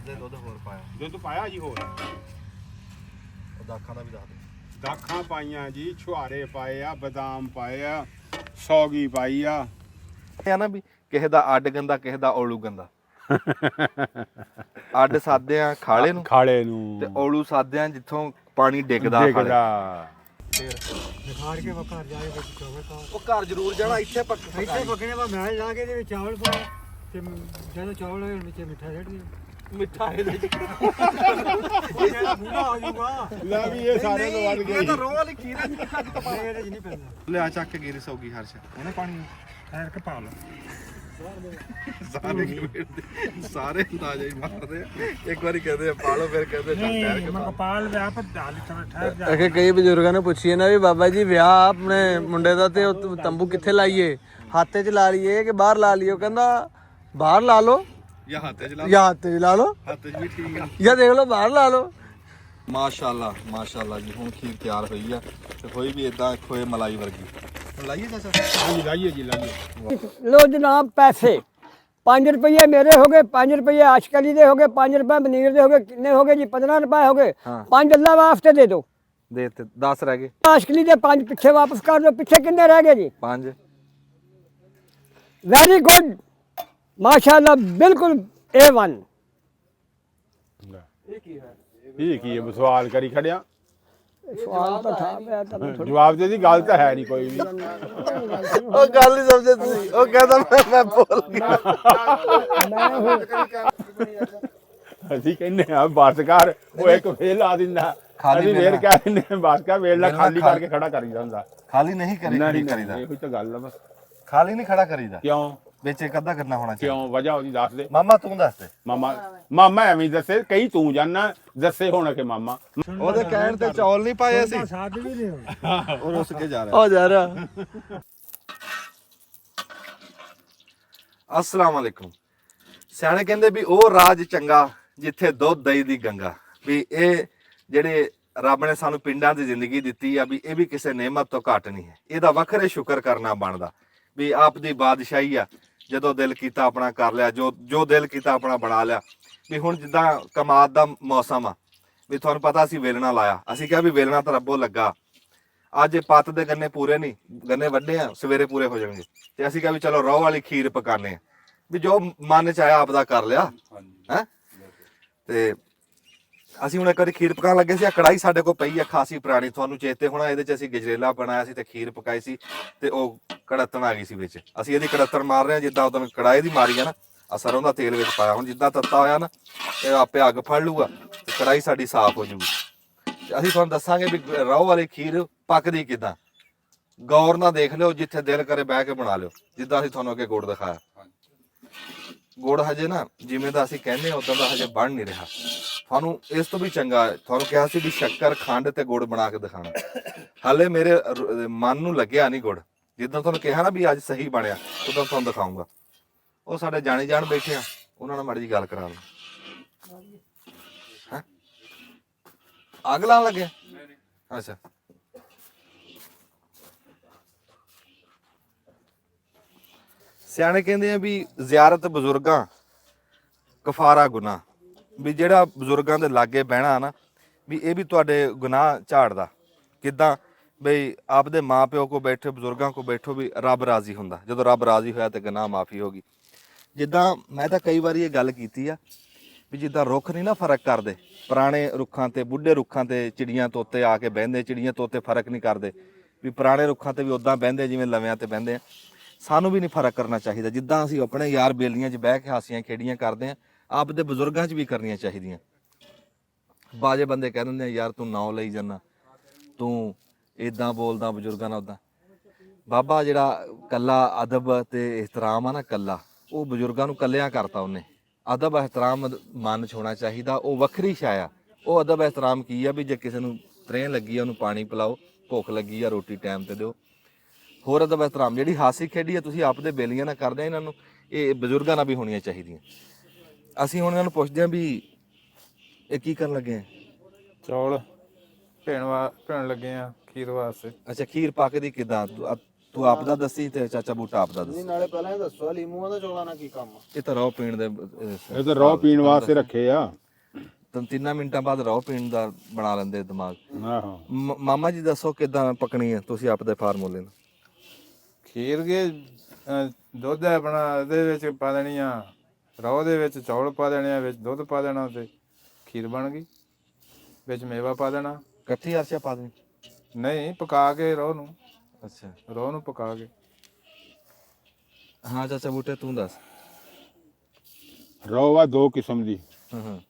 ਦੇ ਦੁੱਧ ਹੋਰ ਪਾਇਆ। ਦੁੱਧ ਪਾਇਆ ਜੀ ਹੋਰ ਉਹ ਦਾਖਾਂ ਦਾ ਵੀ ਦੱਸ ਦੇ। ਦਾਖਾਂ ਪਾਈਆਂ ਜੀ, ਛੁਹਾਰੇ ਪਾਏ ਆ, ਬਦਾਮ ਪਾਏ ਆ, ਸੌਗੀ ਪਾਈ ਆ। ਇਹ ਆ ਨਾ ਵੀ ਕਿਸੇ ਦਾ ਅੱਡ ਗੰਦਾ, ਕਿਸੇ ਦਾ ਔਲੂ ਗੰਦਾ। ਅੱਡ ਸਾਦੇ ਆ ਖਾਲੇ ਨੂੰ ਤੇ ਔਲੂ ਸਾਦੇ ਆ ਜਿੱਥੋਂ ਪਾਣੀ ਡਿੱਗਦਾ ਫੇਰ ਨਿਖਾਰ ਕੇ ਘਰ ਜਾ ਕੇ ਚਾਵਲ ਖਾ। ਉਹ ਘਰ ਜ਼ਰੂਰ ਜਾਣਾ, ਇੱਥੇ ਇੱਥੇ ਪੱਕਣੇ ਵਾ ਮੈਂ ਲਾ ਕੇ ਇਹਦੇ ਵਿੱਚ ਚਾਵਲ ਪਾ ਤੇ ਜਦੋਂ ਚਾਵਲ ਹੋਏ ਵਿੱਚ ਮਿੱਠਾ ਛੱਡ ਦਿਓ। ਮਿੱਠਾ ਇਹਦੇ ਚ ਉਹ ਜਿਹੜਾ ਬੂੜਾ ਹੋ ਜਾਊਗਾ। ਲੈ ਵੀ ਇਹ ਸਾਰੇ ਤੋਂ ਵੱਧ ਗਏ। ਇਹ ਤਾਂ ਰੋਹ ਵਾਲੀ ਖੀਰ ਹੈ। ਇਹਦੇ ਚ ਨਹੀਂ ਪੈਂਦਾ। ਲਿਆ ਚੱਕ ਕੇ ਗੀਰੀ ਸੌਗੀ ਹਰਸ਼ ਉਹਨੇ ਪਾਣੀ ਐਰ ਕੇ ਪਾ ਲਓ। ਸਾਰੇ ਅੰਦਾਜ਼ੇ ਹੀ ਮਾਰਦੇ ਆ। ਇੱਕ ਵਾਰੀ ਕਹਿੰਦੇ ਆ ਪਾ ਲਓ, ਫਿਰ ਕਹਿੰਦੇ ਚੱਲ ਠਹਿਰ ਕੇ ਪਾ। ਪਾਲ ਵਿਆਹ ਪਰ ਢਾਲ ਠਹਿਰ ਜਾ। ਅਖੇ ਕਈ ਬਜ਼ੁਰਗਾਂ ਨੇ ਪੁੱਛੀ ਨਾ ਵੀ ਬਾਬਾ ਜੀ ਵਿਆਹ ਆਪਣੇ ਮੁੰਡੇ ਦਾ ਤੇ ਉਹ ਤੰਬੂ ਕਿੱਥੇ ਲਾਈਏ, ਹੱਥ 'ਚ ਲਾ ਲਈਏ ਕਿ ਬਾਹਰ ਲਾ ਲਈਏ? ਉਹ ਕਹਿੰਦਾ ਬਾਹਰ ਲਾ ਲਓ ਜਾਂ ਹੱਥ 'ਚ ਲਾ ਜਾਂ ਹੱਥ 'ਚ ਲਾ ਲਓ ਹੱਥ 'ਚ ਵੀ ਠੀਕ ਆ। ਜਾਂ ਦੇਖ ਲਓ ਬਾਹਰ ਲਾ ਲਓ। ਮਾਸ਼ਾਅੱਲਾ ਮਾਸ਼ਾਅੱਲਾ ਜੀ, ਹੁਣ ਖੀਰ ਤਿਆਰ ਹੋਈ ਆ ਤੇ ਹੋਈ ਵੀ ਇਦਾਂ ਖੋਏ ਮਲਾਈ ਵਰਗੀ। ਹੁਣ ਲਾਈਏ ਚਾਚਾ? ਹਾਂਜੀ ਲਾਈਏ ਜੀ ਲਾਈਏ। ਲੋ ਜਨਾਬ ਪੈਸੇ 5 ਰੁਪਏ ਮੇਰੇ ਹੋ ਗਏ, 5 ਰੁਪਏ ਆਸ਼ਕਲੀ ਦੇ ਹੋ ਗਏ, 5 ਰੁਪਏ ਮਨੀਰ ਦੇ ਹੋ ਗਏ। ਕਿੰਨੇ ਹੋ ਗਏ ਜੀ? 15 ਰੁਪਏ ਹੋ ਗਏ। ਹਾਂ। 5 ਅੱਲਾ ਵਾਸਤੇ ਦੇ ਦਿਓ। ਦੇ ਤੇ 10 ਰਹਿ ਗਏ। ਆਸ਼ਕਲੀ ਦੇ 5 ਪਿੱਛੇ ਵਾਪਸ ਕਰ ਦਿਓ। ਪਿੱਛੇ ਕਿੰਨੇ ਰਹਿ ਗਏ ਜੀ? 5। ਵੈਰੀ ਗੁੱਡ ਮਾਸ਼ਾਅੱਲਾ, ਬਿਲਕੁਲ A1। ਇਹ ਕੀ ਹੈ? ਸਵਾਲ ਕਰੀ ਖੜਿਆ। ਸਵਾਲ ਤਾਂ ਥਾ ਪਿਆ ਤਾਂ ਜਵਾਬ ਦੇ ਦੀ ਗੱਲ ਤਾਂ ਹੈ ਨਹੀਂ ਕੋਈ ਵੀ। ਉਹ ਗੱਲ ਨਹੀਂ ਸਮਝੇ ਤੁਸੀਂ। ਉਹ ਕਹਿੰਦਾ ਮੈਂ ਬੋਲ ਗਿਆ। ਅਸੀਂ ਕਹਿੰਦੇ ਆ ਬਾਸਕਾਰ ਉਹ ਇੱਕ ਫੇਲ ਲਾ ਦਿੰਦਾ, ਖਾਲੀ ਅਸੀਂ ਫੇਰ ਕਹਿ ਦਿੰਦੇ ਆ ਬਾਸਕਾਰ ਵੇਲਾ ਖਾਲੀ ਕਰਕੇ ਖੜਾ ਕਰੀ ਜਾਂਦਾ। ਖਾਲੀ ਨਹੀਂ ਕਰੀਦਾ। ਇਹੋ ਤਾਂ ਗੱਲ ਆ ਬਸ। ਖਾਲੀ ਨਹੀਂ ਖੜਾ ਕਰੀਦਾ। ਕਿਉਂ ਵਿੱਚ ਇੱਕ ਅੱਧਾ ਕਰਨਾ ਹੋਣਾ ਚਾਹੀਦਾ। ਕਿਉਂ ਵਜ੍ਹਾ ਉਹਦੀ ਦੱਸ ਦੇ। ਮਾਮਾ ਤੂੰ ਦੱਸ ਦੇ। ਮਾਮਾ ਐਵੇਂ ਦੱਸੇ, ਕਈ ਤੂੰ ਜਾਨਾ ਦੱਸੇ ਹੁਣ ਕਿ ਮਾਮਾ। ਉਹਦੇ ਕਹਿਣ ਤੇ ਚੌਲ ਨਹੀਂ ਪਾਏ ਅਸੀਂ। ਸਾਥ ਵੀ ਨਹੀਂ ਹੋਣਾ। ਉਹ ਰੁੱਸ ਕੇ ਜਾ ਰਿਹਾ। ਹੋ ਜਾ ਰਿਹਾ। अस्सलाम वालेकुम। ਸਿਆਣੇ ਕਹਿੰਦੇ ਵੀ ਉਹ ਰਾਜ ਚੰਗਾ ਜਿੱਥੇ ਦੁੱਧ ਦਹੀਂ ਦੀ ਗੰਗਾ। ਵੀ ਇਹ ਜਿਹੜੇ ਰੱਬ ਨੇ ਸਾਨੂੰ ਪਿੰਡਾਂ ਦੀ ਜ਼ਿੰਦਗੀ ਦਿੱਤੀ ਆ, ਵੀ ਇਹ ਵੀ ਕਿਸੇ ਨਿਆਮਤ ਤੋਂ ਘੱਟ ਨਹੀਂ ਹੈ। ਇਹਦਾ ਵੱਖਰੇ ਸ਼ੁਕਰ ਕਰਨਾ ਬਣਦਾ। ਵੀ ਆਪ ਦੀ ਬਾਦਸ਼ਾਹੀ ਆ, ਜਦੋਂ ਦਿਲ ਕੀਤਾ ਆਪਣਾ ਕਰ ਲਿਆ, ਜੋ ਦਿਲ ਕੀਤਾ ਆਪਣਾ ਬਣਾ ਲਿਆ। ਵੀ ਹੁਣ ਜਿੱਦਾਂ ਕਮਾਦ ਦਾ ਮੌਸਮ ਆ, ਵੀ ਤੁਹਾਨੂੰ ਪਤਾ ਅਸੀਂ ਵੇਲਣਾ ਲਾਇਆ। ਅਸੀਂ ਕਿਹਾ ਵੀ ਵੇਲਣਾ ਤਾਂ ਰੱਬੋਂ ਲੱਗਾ। ਅੱਜ ਪੱਤ ਦੇ ਗੰਨੇ ਪੂਰੇ ਨਹੀਂ, ਗੰਨੇ ਵੱਡੇ ਆ, ਸਵੇਰੇ ਪੂਰੇ ਹੋ ਜਾਣਗੇ। ਤੇ ਅਸੀਂ ਕਿਹਾ ਵੀ ਚਲੋ ਰੋਹ ਵਾਲੀ ਖੀਰ ਪਕਾਨੇ ਆ। ਵੀ ਜੋ ਮਨ ਚ ਆਇਆ ਆਪਦਾ ਕਰ ਲਿਆ ਹੈ। ਤੇ ਅਸੀਂ ਹੁਣ ਇੱਕ ਵਾਰੀ ਖੀਰ ਪਕਾਉਣ ਲੱਗੇ ਸੀ। ਕੜਾਈ ਸਾਡੇ ਕੋਲ ਪਈ ਆ ਖਾਸੀ ਪੁਰਾਣੀ, ਤੁਹਾਨੂੰ ਚੇਤੇ ਹੋਣਾ। ਇਹਦੇ ਚ ਅਸੀਂ ਗਜਰੇਲਾ ਬਣਾਇਆ ਸੀ ਤੇ ਖੀਰ ਪਕਾਈ ਸੀ ਤੇ ਉਹ ਕੜਤਣ ਆ ਗਈ ਸੀ ਵਿੱਚ। ਅਸੀਂ ਇਹਦੀ ਕੜਤਣ ਮਾਰ ਰਹੇ ਹਾਂ ਜਿੱਦਾਂ ਉਦੋਂ ਕੜਾਈ ਦੀ ਮਾਰੀ ਆ ਨਾ। ਆ ਸਰੋਂ ਦਾ ਤੇਲ ਵਿੱਚ ਪਾਇਆ, ਹੁਣ ਜਿੱਦਾਂ ਤੱਤਾ ਹੋਇਆ ਨਾ ਇਹ ਆਪੇ ਅੱਗ ਫੜ ਲੂਗਾ ਤੇ ਕੜਾਈ ਸਾਡੀ ਸਾਫ਼ ਹੋ ਜੂਗੀ। ਤੇ ਅਸੀਂ ਤੁਹਾਨੂੰ ਦੱਸਾਂਗੇ ਵੀ ਰੋਹ ਵਾਲੀ ਖੀਰ ਪੱਕਦੀ ਕਿੱਦਾਂ। ਗੌਰ ਨਾਲ ਦੇਖ ਲਿਓ, ਜਿੱਥੇ ਦਿਲ ਕਰੇ ਬਹਿ ਕੇ ਬਣਾ ਲਿਓ। ਜਿੱਦਾਂ ਅਸੀਂ ਤੁਹਾਨੂੰ ਅੱਗੇ ਗੁੜ ਦਿਖਾਇਆ। ਗੁੜ ਹਜੇ ਨਾ ਜਿਵੇਂ ਦਾ ਅਸੀਂ ਕਹਿੰਦੇ ਹਾਂ ਉਦਾਂ ਦਾ ਹਜੇ ਬਣ ਨਹੀਂ ਰਿਹਾ। ਤੁਹਾਨੂੰ ਇਸ ਤੋਂ ਵੀ ਚੰਗਾ ਤੁਹਾਨੂੰ ਕਿਹਾ ਸੀ ਵੀ ਸ਼ੱਕਰ ਖੰਡ ਤੇ ਗੁੜ ਬਣਾ ਕੇ ਦਿਖਾਣਾ। ਹਾਲੇ ਮੇਰੇ ਮਨ ਨੂੰ ਲੱਗਿਆ ਨਹੀਂ ਗੁੜ। ਜਿੱਦਾਂ ਤੁਹਾਨੂੰ ਕਿਹਾ ਨਾ ਵੀ ਅੱਜ ਸਹੀ ਬਣਿਆ, ਉਦੋਂ ਤੁਹਾਨੂੰ ਦਿਖਾਊਂਗਾ। ਉਹ ਸਾਡੇ ਜਾਣੀ ਜਾਣ ਬੈਠੇ ਆ, ਉਹਨਾਂ ਨਾਲ ਮਾੜੀ ਜਿਹੀ ਗੱਲ ਕਰਾ ਲਓ। ਹੈਂ? ਅੱਗ ਲਾਉਣ ਲੱਗੇ? ਅੱਛਾ। ਸਿਆਣੇ ਕਹਿੰਦੇ ਆ ਵੀ ਜ਼ਿਆਰਤ ਬਜ਼ੁਰਗਾਂ ਕਫਾਰਾ ਗੁਨਾਹ। ਵੀ ਜਿਹੜਾ ਬਜ਼ੁਰਗਾਂ ਦੇ ਲਾਗੇ ਬਹਿਣਾ ਨਾ, ਵੀ ਇਹ ਵੀ ਤੁਹਾਡੇ ਗੁਨਾਹ ਝਾੜਦਾ। ਕਿੱਦਾਂ? ਬਈ ਆਪਦੇ ਮਾਂ ਪਿਓ ਕੋ ਬੈਠੇ, ਬਜ਼ੁਰਗਾਂ ਕੋ ਬੈਠੋ, ਵੀ ਰੱਬ ਰਾਜ਼ੀ ਹੁੰਦਾ। ਜਦੋਂ ਰੱਬ ਰਾਜ਼ੀ ਹੋਇਆ ਤੇ ਗੁਨਾਹ ਮਾਫੀ ਹੋ ਗਈ। ਜਿੱਦਾਂ ਮੈਂ ਤਾਂ ਕਈ ਵਾਰੀ ਇਹ ਗੱਲ ਕੀਤੀ ਆ ਵੀ ਜਿੱਦਾਂ ਰੁੱਖ ਨਹੀਂ ਨਾ ਫਰਕ ਕਰਦੇ, ਪੁਰਾਣੇ ਰੁੱਖਾਂ ਤੇ ਬੁੱਢੇ ਰੁੱਖਾਂ ਤੇ ਚਿੜੀਆਂ ਤੋਤੇ ਆ ਕੇ ਬਹਿੰਦੇ। ਚਿੜੀਆਂ ਤੋਤੇ ਫਰਕ ਨਹੀਂ ਕਰਦੇ, ਵੀ ਪੁਰਾਣੇ ਰੁੱਖਾਂ ਤੇ ਵੀ ਉਦਾਂ ਬਹਿੰਦੇ ਜਿਵੇਂ ਲਵਿਆਂ ਤੇ ਬਹਿੰਦੇ ਆ। ਸਾਨੂੰ ਵੀ ਨਹੀਂ ਫਰਕ ਕਰਨਾ ਚਾਹੀਦਾ। ਜਿੱਦਾਂ ਅਸੀਂ ਆਪਣੇ ਯਾਰ ਬੇਲੀਆਂ 'ਚ ਬਹਿ ਕੇ ਹਾਸੀਆਂ ਖੇਡੀਆਂ ਕਰਦੇ ਆ, ਆਪਦੇ ਬਜ਼ੁਰਗਾਂ 'ਚ ਵੀ ਕਰਨੀਆਂ ਚਾਹੀਦੀਆਂ। ਬਾਜੇ ਬੰਦੇ ਕਹਿ ਦਿੰਦੇ ਆ ਯਾਰ ਤੂੰ ਨਾਂ ਲਈ ਜਾਂਦਾ, ਤੂੰ ਇਦਾਂ ਬੋਲਦਾ ਬਜ਼ੁਰਗਾਂ ਨਾਲ। ਉਦਾਂ ਬਾਬਾ ਜਿਹੜਾ ਕੱਲਾ ਅਦਬ ਤੇ ਇਹਤਰਾਮ ਆ ਨਾ, ਕੱਲਾ ਉਹ ਬਜ਼ੁਰਗਾਂ ਨੂੰ ਕੱਲਿਆਂ ਕਰਤਾ ਉਹਨੇ। ਅਦਬ ਇਹਤਰਾਮ ਮਨ 'ਚ ਹੋਣਾ ਚਾਹੀਦਾ, ਉਹ ਵੱਖਰੀ ਛਾਇਆ। ਉਹ ਅਦਬ ਇਹਤਰਾਮ ਕੀ ਆ ਵੀ ਜੇ ਕਿਸੇ ਨੂੰ ਤਰੇਹ ਲੱਗੀ ਆ ਉਹਨੂੰ ਪਾਣੀ ਪਿਲਾਓ, ਭੁੱਖ ਲੱਗੀ ਆ ਰੋਟੀ ਟਾਈਮ ਤੇ ਦਿਓ। ਹੋਰ ਅਦਬ ਇਹਤਰਾਮ ਜਿਹੜੀ ਹਾਸੀ ਖੇਡੀ ਆ ਤੁਸੀਂ ਆਪਦੇ ਬੇਲੀਆਂ ਨਾਲ ਕਰਦੇ ਆ, ਇਹਨਾਂ ਨੂੰ ਇਹ ਬਜ਼ੁਰਗਾਂ ਨਾਲ ਵੀ ਹੋਣੀਆਂ ਚਾਹੀਦੀਆਂ। ਅਸੀਂ ਹੁਣ ਇਹਨਾਂ ਨੂੰ ਪੁੱਛਦੇ ਹਾਂ ਵੀ ਇਹ ਕੀ ਕਰਨ ਲੱਗੇ ਆ? ਚੌਲ ਭੇਣ ਲੱਗੇ ਆ ਖੀਰ ਵਾਸਤੇ। ਅੱਛਾ, ਖੀਰ ਪੱਕਦੀ ਕਿੱਦਾਂ? ਤੂੰ ਆਪ ਦਾ ਦੱਸੀ ਤੇ ਚਾਚਾ ਬੂਟਾ ਆਪ ਦਾ ਦੱਸੀ। ਨਾਲੇ ਪਹਿਲਾਂ ਇਹ ਦੱਸੋ ਲੀਮੂਆਂ ਦਾ ਚੌਲਾਂ ਨਾਲ ਕੀ ਕੰਮ ਆ? ਇਹ ਤਾਂ ਰੋ ਪੀਣ ਦੇ ਇਹ ਤਾਂ ਰੋਹ ਪੀਣ ਵਾਸਤੇ ਰੱਖੇ ਆ। ਤਾਂ 3 ਮਿੰਟਾਂ ਬਾਅਦ ਰੋ ਪੀਣ ਦਾ ਬਣਾ ਲੈਂਦੇ ਦਿਮਾਗ। ਆਹੋ ਮਾਮਾ ਜੀ ਦੱਸੋ ਕਿਦਾਂ ਪਕਣੀ ਹੈ ਤੁਸੀਂ ਆਪ ਦੇ ਫਾਰਮੂਲੇ ਨਾਲ? ਖੀਰ ਕੇ ਦੁੱਧ ਆਪਣਾ ਇਹਦੇ ਵਿੱਚ ਪਾ ਦੇਣੀ ਆ, ਰੋਹ ਦੇ ਵਿੱਚ ਚੌਲ ਪਾ ਦੇਣੇ ਆ, ਵਿੱਚ ਦੁੱਧ ਪਾ ਦੇਣਾ ਤੇ ਖੀਰ ਬਣ ਗਈ। ਵਿੱਚ ਮੇਵਾ ਪਾ ਦੇਣਾ। ਇਕੱਠੀ ਅਰਸ਼ਾ ਪਾ ਦੇਣੀ? ਨਹੀਂ, ਪਕਾ ਕੇ ਰੋਹ ਨੂੰ, ਅੱਛਾ ਰੋਹ ਨੂੰ ਪਕਾ ਕੇ। ਹਾਂ ਚਾਚਾ ਬੂਟੇ ਤੂੰ ਦੱਸ। ਰੋਹ ਆ 2 ਕਿਸਮ ਦੀ। ਹੂੰ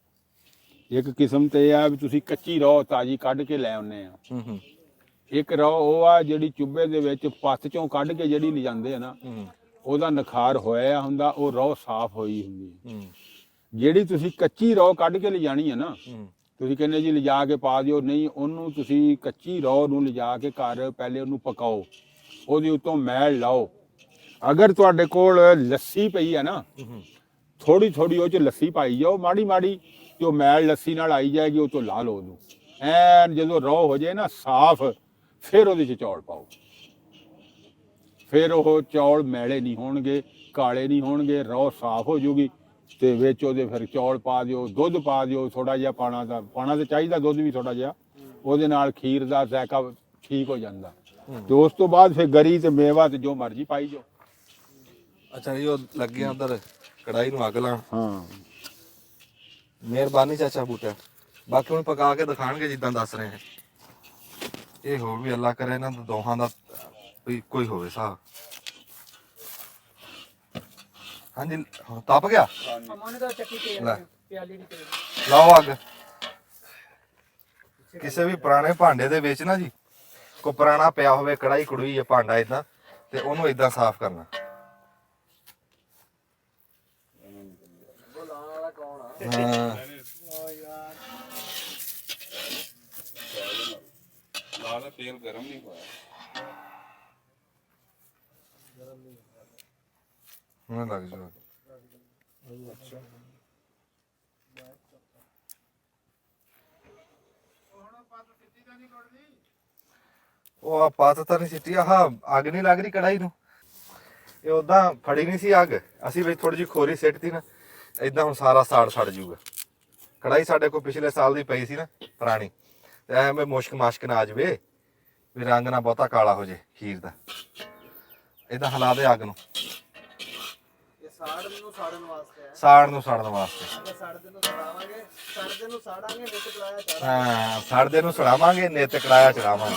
ਇੱਕ ਕਿਸਮ ਤੇ ਇਹ ਆ ਵੀ ਤੁਸੀਂ ਕੱਚੀ ਰੋਹ ਤਾਜੀ ਕੱਢ ਕੇ ਲੈ ਆਉਂਦੇ ਆ। ਹੂੰ ਇੱਕ ਰੋਹ ਉਹ ਆ ਜਿਹੜੀ ਚੁੱਭੇ ਦੇ ਵਿੱਚ ਪੱਤ ਚੋਂ ਕੱਢ ਕੇ ਜਿਹੜੀ ਲਿਜਾਂਦੇ ਆ ਨਾ, ਹੂੰ ਉਹਦਾ ਨਖਾਰ ਹੋਇਆ ਹੁੰਦਾ, ਉਹ ਰੋਹ ਸਾਫ਼ ਹੋਈ ਹੁੰਦੀ ਹੈ। ਹੂੰ ਜਿਹੜੀ ਤੁਸੀਂ ਕੱਚੀ ਰੋਹ ਕੱਢ ਕੇ ਲਿਜਾਣੀ ਹੈ ਨਾ, ਹੂੰ ਤੁਸੀਂ ਕਹਿੰਦੇ ਜੀ ਲਿਜਾ ਕੇ ਪਾ ਦਿਓ, ਨਹੀਂ, ਉਹਨੂੰ ਤੁਸੀਂ ਕੱਚੀ ਰੋਹ ਨੂੰ ਲਿਜਾ ਕੇ ਘਰ ਪਹਿਲੇ ਉਹਨੂੰ ਪਕਾਓ, ਉਹਦੇ ਉੱਤੋਂ ਮੈਲ ਲਾਓ। ਅਗਰ ਤੁਹਾਡੇ ਕੋਲ ਲੱਸੀ ਪਈ ਹੈ ਨਾ, ਥੋੜੀ ਥੋੜੀ ਉਹ ਚ ਲੱਸੀ ਪਾਈ ਜਾਓ, ਮਾੜੀ ਮਾੜੀ, ਜੋ ਮੈਲ ਲੱਸੀ ਨਾਲ ਆਈ ਜਾਏਗੀ ਉਹ ਤੋਂ ਲਾ ਲਓ ਉਹਨੂੰ। ਐਨ ਜਦੋਂ ਰੋਹ ਹੋ ਜਾਏ ਨਾ ਸਾਫ਼, ਫਿਰ ਉਹਦੇ ਚ ਚੌਲ ਪਾਓ। ਫਿਰ ਉਹ ਚੌਲ ਮੈਲੇ ਨਹੀਂ ਹੋਣਗੇ, ਕਾਲੇ ਨਹੀਂ ਹੋਣਗੇ, ਰੋਹ ਸਾਫ਼ ਹੋ ਜੂਗੀ। ਤੇ ਵਿੱਚ ਉਹਦੇ ਫਿਰ ਚੌਲ ਪਾ ਦਿਓ, ਦੁੱਧ ਪਾ ਦਿਓ, ਥੋੜਾ ਜਿਹਾ ਪਾਣਾ ਤਾਂ ਚਾਹੀਦਾ, ਦੁੱਧ ਵੀ ਥੋੜਾ ਜਿਹਾ। ਉਹਦੇ ਨਾਲ ਖੀਰ ਦਾ ਜ਼ਾਇਕਾ ਠੀਕ ਹੋ ਜਾਂਦਾ। ਤੇ ਉਸ ਤੋਂ ਬਾਅਦ ਫਿਰ ਗਰੀ ਤੇ ਮੇਵਾ ਤੇ ਜੋ ਮਰਜ਼ੀ ਪਾਈ ਜਾਓ। ਅੱਛਾ ਜੀ ਉਹ ਲੱਗੇ ਉਧਰ ਕੜਾਈ ਨੂੰ ਅੱਗ ਲਾਉਣ। ਹਾਂ, ਮਿਹਰਬਾਨੀ ਚਾਚਾ ਬੂਟਾ। ਬਾਕੀ ਹੁਣ ਪਕਾ ਕੇ ਦਿਖਾਣਗੇ ਜਿੱਦਾਂ ਦੱਸ ਰਹੇ ਹੈ। ਇਹ ਹੋ ਵੀ ਅੱਲਾ ਕਰੇ ਇਹਨਾਂ ਦੋਹਾਂ ਦਾ ਵੀ ਕੋਈ ਹੋਵੇ ਸਾਹ। ਹਾਂਜੀ ਹੁਣ ਤਪ ਗਿਆ। ਲੈ, ਲਾਓ ਅੱਗ। ਕਿਸੇ ਵੀ ਪੁਰਾਣੇ ਭਾਂਡੇ ਦੇ ਵਿੱਚ ਨਾ ਜੀ ਕੋਈ ਪੁਰਾਣਾ ਪਿਆ ਹੋਵੇ, ਕੜਾਈ ਕੜੂਈ ਜਾਂ ਭਾਂਡਾ ਇਦਾਂ, ਤੇ ਉਹਨੂੰ ਇਦਾਂ ਸਾਫ਼ ਕਰਨਾ। ਹਾਂ ਲਾਲ ਤੇਲ ਗਰਮ ਨਹੀਂ ਹੋਇਆ। ਹੁਣ ਲੱਗ ਜਾਊਗਾ। ਉਹ ਆ ਪੱਤ ਤਾਂ ਨਹੀਂ ਸਿੱਟੀ, ਆਹ ਅੱਗ ਨਹੀਂ ਲੱਗ ਰਹੀ ਕੜਾਈ ਨੂੰ। ਇਹ ਉਦਾਂ ਫੜੀ ਨਹੀਂ ਸੀ ਅੱਗ, ਅਸੀਂ ਵਿੱਚ ਥੋੜੀ ਜਿਹੀ ਖੋਰੀ ਸਿੱਟਤੀ ਨਾ, ਇਦਾਂ ਹੁਣ ਸਾਰਾ ਸਾੜ ਸੜ ਜਾਊਗਾ। ਕੜਾਈ ਸਾਡੇ ਕੋਲ ਪਿਛਲੇ ਸਾਲ ਦੀ ਪਈ ਸੀ ਨਾ, ਪੁਰਾਣੀ, ਤੇ ਐਵੇਂ ਮੁਸ਼ਕ ਮਾਸ਼ਕ ਨਾ ਆ ਜਾਵੇ, ਵੀ ਰੰਗ ਨਾ ਬਹੁਤਾ ਕਾਲਾ ਹੋ ਜੇ ਖੀਰ ਦਾ। ਇਦਾਂ ਹਿਲਾ ਦੇ ਅੱਗ ਨੂੰ। ਇਹ ਸਾੜਨ ਨੂੰ ਸਾੜਨ ਵਾਸਤੇ ਹੈ। ਸਾੜ ਨੂੰ ਸਾੜਨ ਵਾਸਤੇ। ਅਗਰ ਸਾੜਦੇ ਨੂੰ ਸੜਾਵਾਂਗੇ, ਸਾੜਦੇ ਨੂੰ ਸਾੜਾਂਗੇ, ਵਿੱਚ ਕੜਾਇਆ ਚਾੜਾਂਗੇ। ਹਾਂ, ਸਾੜਦੇ ਨੂੰ ਸੜਾਵਾਂਗੇ, ਨਿੱਤ ਕੜਾਇਆ ਚੜਾਵਾਂਗੇ।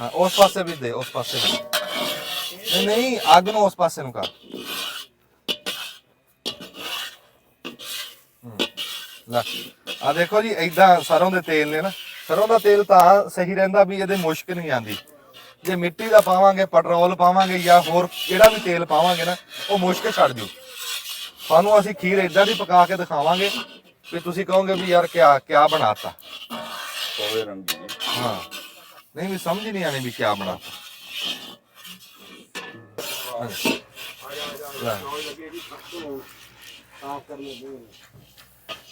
ਹਾਂ, ਉਸ ਪਾਸੇ ਵੀ ਦੇ, ਉਸ ਪਾਸੇ ਵੀ। ਨਹੀਂ ਨਹੀਂ, ਅੱਗ ਨੂੰ ਉਸ ਪਾਸੇ ਨੂੰ ਕਰ। ਲੈ ਆ ਦੇਖੋ ਜੀ, ਏਦਾਂ ਸਰੋਂ ਦੇ ਤੇਲ ਨੇ ਨਾ, ਸਰੋਂ ਦਾ ਤੇਲ ਤਾਂ ਸਹੀ ਰਹਿੰਦਾ ਵੀ ਇਹਦੇ ਮੁਸ਼ਕ ਨਹੀਂ ਆਂਦੀ। ਜੇ ਮਿੱਟੀ ਦਾ ਪਾਵਾਂਗੇ, ਪੈਟਰੋਲ ਪਾਵਾਂਗੇ ਜਾਂ ਹੋਰ ਜਿਹੜਾ ਵੀ ਤੇਲ ਪਾਵਾਂਗੇ ਨਾ, ਉਹ ਮੁਸ਼ਕ ਛੱਡ ਜੂ। ਤੁਹਾਨੂੰ ਅਸੀਂ ਖੀਰ ਏਦਾਂ ਦੀ ਪਕਾ ਕੇ ਦਿਖਾਵਾਂਗੇ ਵੀ ਤੁਸੀਂ ਕਹੋਗੇ ਵੀ ਯਾਰ ਕਿਆ ਬਣਾਤਾ। ਕੋਲੇ ਰੰਗ ਦੀ। ਹਾਂ, ਨਹੀਂ ਵੀ ਸਮਝ ਹੀ ਨਹੀਂ ਆਣੀ ਵੀ ਕਿਆ ਬਣਾਤਾ।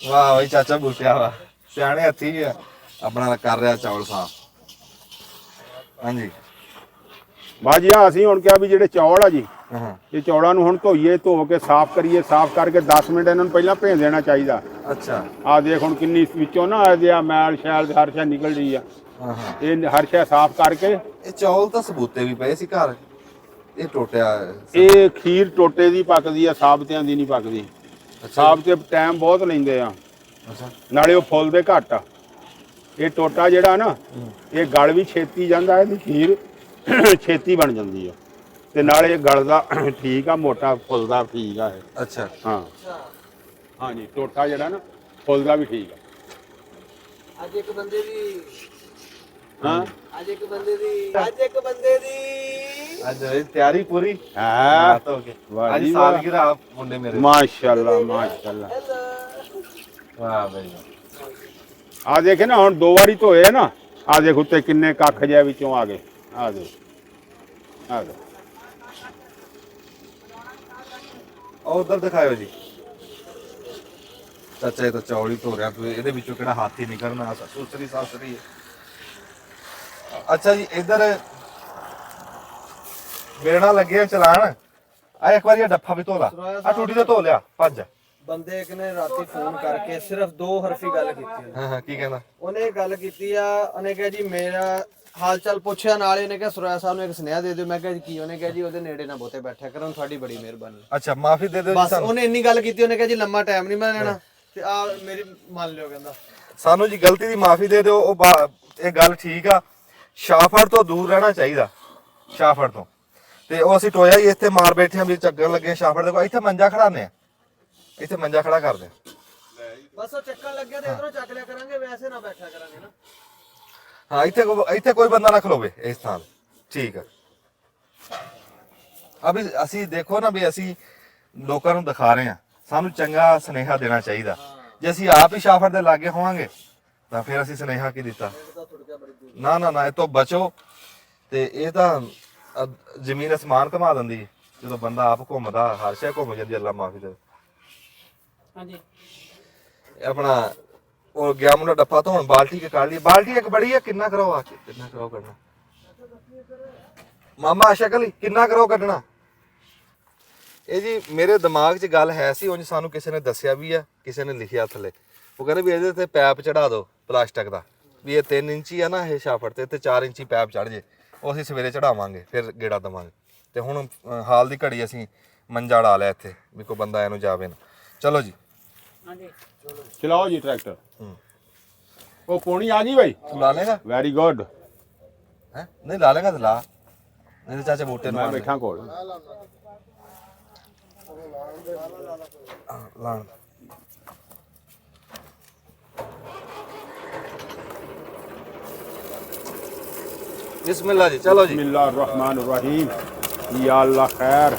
ਵਾਹ ਬਈ ਚਾਚਾ ਬੂਟਿਆ ਵਾ, ਸਿਆਣੇ ਹੱਥੀ ਆ ਆਪਣਾ ਕਰ ਰਿਹਾ ਚੌਲ ਸਾਫ। ਹਾਂਜੀ ਬਾਜੀ ਆ ਅਸੀਂ ਹੁਣ ਕਿਹਾ ਵੀ ਜਿਹੜੇ ਚੌਲ ਆ ਜੀ, ਹਾਂ ਇਹ ਚੌਲਾਂ ਨੂੰ ਹੁਣ ਧੋਈਏ, ਧੋ ਕੇ ਸਾਫ਼ ਕਰੀਏ। ਸਾਫ਼ ਕਰਕੇ 10 ਮਿੰਟ ਇਹਨਾਂ ਨੂੰ ਪਹਿਲਾਂ ਭੇਜ ਦੇਣਾ ਚਾਹੀਦਾ। ਅੱਛਾ ਆ ਦੇਖ ਹੁਣ ਕਿੰਨੀ ਵਿੱਚੋਂ ਨਾ ਇਹਦੇ ਆ ਮੈਲ ਸ਼ੈਲ ਹਰ ਸ਼ੈ ਨਿਕਲ ਰਹੀ ਆ। ਹਾਂ ਹਾਂ, ਇਹ ਹਰ ਸ਼ੈ ਸਾਫ਼ ਕਰਕੇ। ਇਹ ਚੌਲ ਤਾਂ ਸਬੂਤੇ ਵੀ ਪਏ ਸੀ ਘਰ, ਇਹ ਟੋਟਿਆ। ਇਹ ਖੀਰ ਟੋਟੇ ਦੀ ਪੱਕਦੀ ਆ, ਸਾਬਤਿਆਂ ਦੀ ਨਹੀਂ ਪੱਕਦੀ। ਸਾਬਤੇ ਟਾਈਮ ਬਹੁਤ ਲੈਂਦੇ ਆ, ਅੱਛਾ ਨਾਲੇ ਉਹ ਫੁੱਲਦੇ ਘੱਟ ਆ। ਇਹ ਟੋਟਾ ਜਿਹੜਾ ਨਾ, ਇਹ ਗਲ ਵੀ ਛੇਤੀ ਜਾਂਦਾ, ਇਹਦੀ ਖੀਰ ਛੇਤੀ ਬਣ ਜਾਂਦੀ ਆ, ਤੇ ਨਾਲੇ ਇਹ ਗਲਦਾ ਠੀਕ ਆ, ਮੋਟਾ ਫੁੱਲਦਾ ਠੀਕ ਆ ਇਹ। ਅੱਛਾ ਹਾਂ ਹਾਂਜੀ, ਟੋਟਾ ਜਿਹੜਾ ਨਾ ਫੁੱਲਦਾ ਵੀ ਠੀਕ ਆ। ਅੱਜ ਇੱਕ ਬੰਦੇ ਦੀ ਹਾਂ ਅੱਜ ਇੱਕ ਬੰਦੇ ਦੀ ਅੱਜ ਇਹ ਤਿਆਰੀ ਪੂਰੀ ਹਾਂ ਹੋ ਗਈ। ਵਾਹ ਅੱਜ ਜੀ ਵਾਹ। ਸਾਲਗਿਰਾ ਮੁੰਡੇ ਮੇਰੇ ਦੀ। ਮਾਸ਼ਾਅੱਲਾ ਮਾਸ਼ਾਅੱਲਾ। ਵਾਹ ਬਈ ਆ ਦੇਖੇ ਨਾ, ਹੁਣ 2 ਵਾਰੀ ਧੋਏ ਨਾ, ਆ ਦੇਖ ਉੱਤੇ ਕਿੰਨੇ ਕੱਖ ਜਿਹੇ ਵਿੱਚੋਂ ਆ ਗਏ। ਆ ਦੇ, ਆ ਦੇ। ਉਹ ਉਧਰ ਦਿਖਾਇਓ ਜੀ। ਚਾਚਾ ਇਹ ਤਾਂ ਚੌਲ ਹੀ ਧੋ ਰਿਹਾ, ਕੋਈ ਇਹਦੇ ਵਿੱਚੋਂ ਕਿਹੜਾ ਹੱਥ ਹੀ ਨਿਕਲਣਾ, ਸੁਸਰੀ ਸਾਸਰੀ ਹੈ। ਅੱਛਾ ਜੀ ਇੱਧਰ ਮੇਰੇ ਨਾਲ ਲੱਗੇ ਆ ਚਲਾਣ। ਆ ਇੱਕ ਵਾਰੀ ਇਹ ਡੱਫਾ ਵੀ ਧੋ ਲਾ, ਆ ਟੂਟੀ ਤੇ ਧੋ ਲਿਆ, ਭੱਜ। ਬੰਦੇ ਇੱਕ ਨੇ ਰਾਤੀ ਫੋਨ ਕਰਕੇ ਸਿਰਫ 2 ਹਰਫੀ ਗੱਲ ਕੀਤੀ। ਹਾਂ ਕੀ ਕਹਿੰਦਾ? ਉਹਨੇ ਗੱਲ ਕੀਤੀ ਆ, ਉਹਨੇ ਕਿਹਾ ਜੀ ਮੇਰਾ ਹਾਲ ਚਾਲ ਪੁੱਛਿਆ, ਨਾਲ ਇਹਨੇ ਕਿਹਾ ਸੁਰਾਇਆ ਸਾਹਿਬ ਨੂੰ ਇੱਕ ਸੁਨੇਹਾ ਦੇ ਦਿਓ। ਮੈਂ ਕਿਹਾ ਜੀ ਕੀ? ਉਹਨੇ ਕਿਹਾ ਜੀ ਉਹਦੇ ਨੇੜੇ ਨਾ ਬਹੁਤੇ ਬੈਠਿਆ ਕਰਨ, ਤੁਹਾਡੀ ਬੜੀ ਮਿਹਰਬਾਨੀ। ਅੱਛਾ ਮਾਫੀ ਦੇ ਦਿਓ ਜੀ ਬਸ ਸਾਨੂੰ। ਉਹਨੇ ਇੰਨੀ ਗੱਲ ਕੀਤੀ। ਉਹਨੇ ਕਿਹਾ ਜੀ ਲੰਮਾ ਟਾਈਮ ਨਹੀਂ ਮੈਂ ਲੈਣਾ ਤੇ ਆ ਮੇਰੀ ਮੰਨ ਲਿਓ ਕਹਿੰਦਾ। ਸਾਨੂੰ ਜੀ ਗਲਤੀ ਦੀ ਮਾਫੀ ਦੇ ਦਿਓ। ਉਹ ਇਹ ਗੱਲ ਠੀਕ ਆ, ਸ਼ਾਫੜ ਤੋਂ ਦੂਰ ਰਹਿਣਾ ਚਾਹੀਦਾ, ਸ਼ਾਫੜ ਤੋਂ। ਤੇ ਉਹ ਅਸੀਂ ਟੋਇਆ ਹੀ ਇੱਥੇ ਮਾਰ ਬੈਠੇ ਆ ਵੀ ਚੱਗਣ ਲੱਗੇ ਸ਼ਾਫੜ ਦੇ ਕੋਲ। ਇੱਥੇ ਮੰਜਾ ਖੜਾਉਂਦੇ ਆ, ਇੱਥੇ ਮੰਜਾ ਖੜਾ ਕਰਦੇ ਆ। ਬਸ ਉਹ ਚੱਕਣ ਲੱਗਿਆ ਤੇ ਇਧਰੋਂ ਚੱਕ ਲਿਆ ਕਰਾਂਗੇ, ਵੈਸੇ ਨਾ ਬੈਠਾ ਕਰਾਂਗੇ ਨਾ। ਹਾਂ ਇੱਥੇ ਕੋਈ ਬੰਦਾ ਨਾ ਖਲੋਵੇ ਇਸ ਥਾਂ ਤੇ, ਠੀਕ ਆ। ਅਭੀ ਅਸੀਂ ਦੇਖੋ ਨਾ ਵੀ ਅਸੀਂ ਲੋਕਾਂ ਨੂੰ ਦਿਖਾ ਰਹੇ ਆ, ਸਾਨੂੰ ਚੰਗਾ ਸੁਨੇਹਾ ਦੇਣਾ ਚਾਹੀਦਾ। ਜੇ ਅਸੀਂ ਆਪ ਹੀ ਸ਼ਾਫੜ ਦੇ ਲਾਗੇ ਹੋਵਾਂਗੇ ਤਾਂ ਫਿਰ ਅਸੀਂ ਸੁਨੇਹਾ ਕੀ ਦਿੱਤਾ? ਨਾ ਨਾ ਨਾ, ਇਹ ਤੋਂ ਬਚੋ। ਤੇ ਇਹ ਤਾਂ ਜ਼ਮੀਨ ਅਸਮਾਨ ਘੁਮਾ ਦਿੰਦੀ ਹੈ। ਜਦੋਂ ਬੰਦਾ ਆਪ ਘੁੰਮਦਾ ਹਰ ਸ਼ੈ ਘੁੰਮ ਜਾਂਦੀ, ਅੱਲਾ ਮਾਫੀ ਦੇ। ਹਾਂਜੀ ਆਪਣਾ ਉਹ ਗਿਆ ਮੁੰਡਾ ਡੱਪਾ ਧੋਣ, ਬਾਲਟੀ ਕੇ ਕੱਢ ਲਈ। ਬਾਲਟੀ ਇੱਕ ਬੜੀ ਹੈ, ਕਿੰਨਾ ਕਰੋ ਆ ਕੇ, ਕਿੰਨਾ ਕਰੋ ਕੱਢਣਾ ਮਾਮਾ ਸ਼ਕਲ ਕਿੰਨਾ ਕਰੋ ਕੱਢਣਾ। ਇਹ ਜੀ ਮੇਰੇ ਦਿਮਾਗ 'ਚ ਗੱਲ ਹੈ ਸੀ, ਉਂਝ ਸਾਨੂੰ ਕਿਸੇ ਨੇ ਦੱਸਿਆ ਵੀ ਆ, ਕਿਸੇ ਨੇ ਲਿਖਿਆ ਥੱਲੇ। ਉਹ ਕਹਿੰਦੇ ਵੀ ਇਹਦੇ ਤੇ ਪੈਪ ਚੜਾ ਦਿਓ ਪਲਾਸਟਿਕ ਦਾ, ਵੀ ਇਹ 3 ਇੰਚੀ ਆ ਨਾ ਇਹ ਸ਼ਾਫੜ ਤੇ 4 ਇੰਚੀ ਪੈਪ ਚੜ ਜੇ। ਉਹ ਅਸੀਂ ਸਵੇਰੇ ਚੜਾਵਾਂਗੇ, ਫਿਰ ਗੇੜਾ ਦੇਵਾਂਗੇ। ਤੇ ਹੁਣ ਹਾਲ ਦੀ ਘੜੀ ਅਸੀਂ ਮੰਜਾ ਲਾ ਲਿਆ ਇੱਥੇ ਵੀ ਕੋਈ ਬੰਦਾ ਇਹਨੂੰ ਜਾਵੇ ਨਾ। ਚਲੋ ਜੀ ਹਾਂਜੀ ਚਲਾਓ ਜੀ ਟਰੈਕਟਰ। ਉਹ ਪੌਣੀ ਆ ਗਈ ਭਾਈ, ਤੂੰ ਲਾ ਲੇਗਾ? Very good. ਹੈ ਨਹੀਂ ਲਾ ਲੇਗਾ ਤਾਂ ਲਾ, ਨਹੀਂ ਤਾਂ ਚਾਚਾ ਬੂਟੇ ਨੂੰ ਮੈਂ ਮਾਰ ਬੈਠਾ ਕੋਲ। ਲਾਣ बिस्मिल्लाह जी। चलो जी बिस्मिल्लाहिर्रहमानिर्रहीम। या अल्लाह खैर।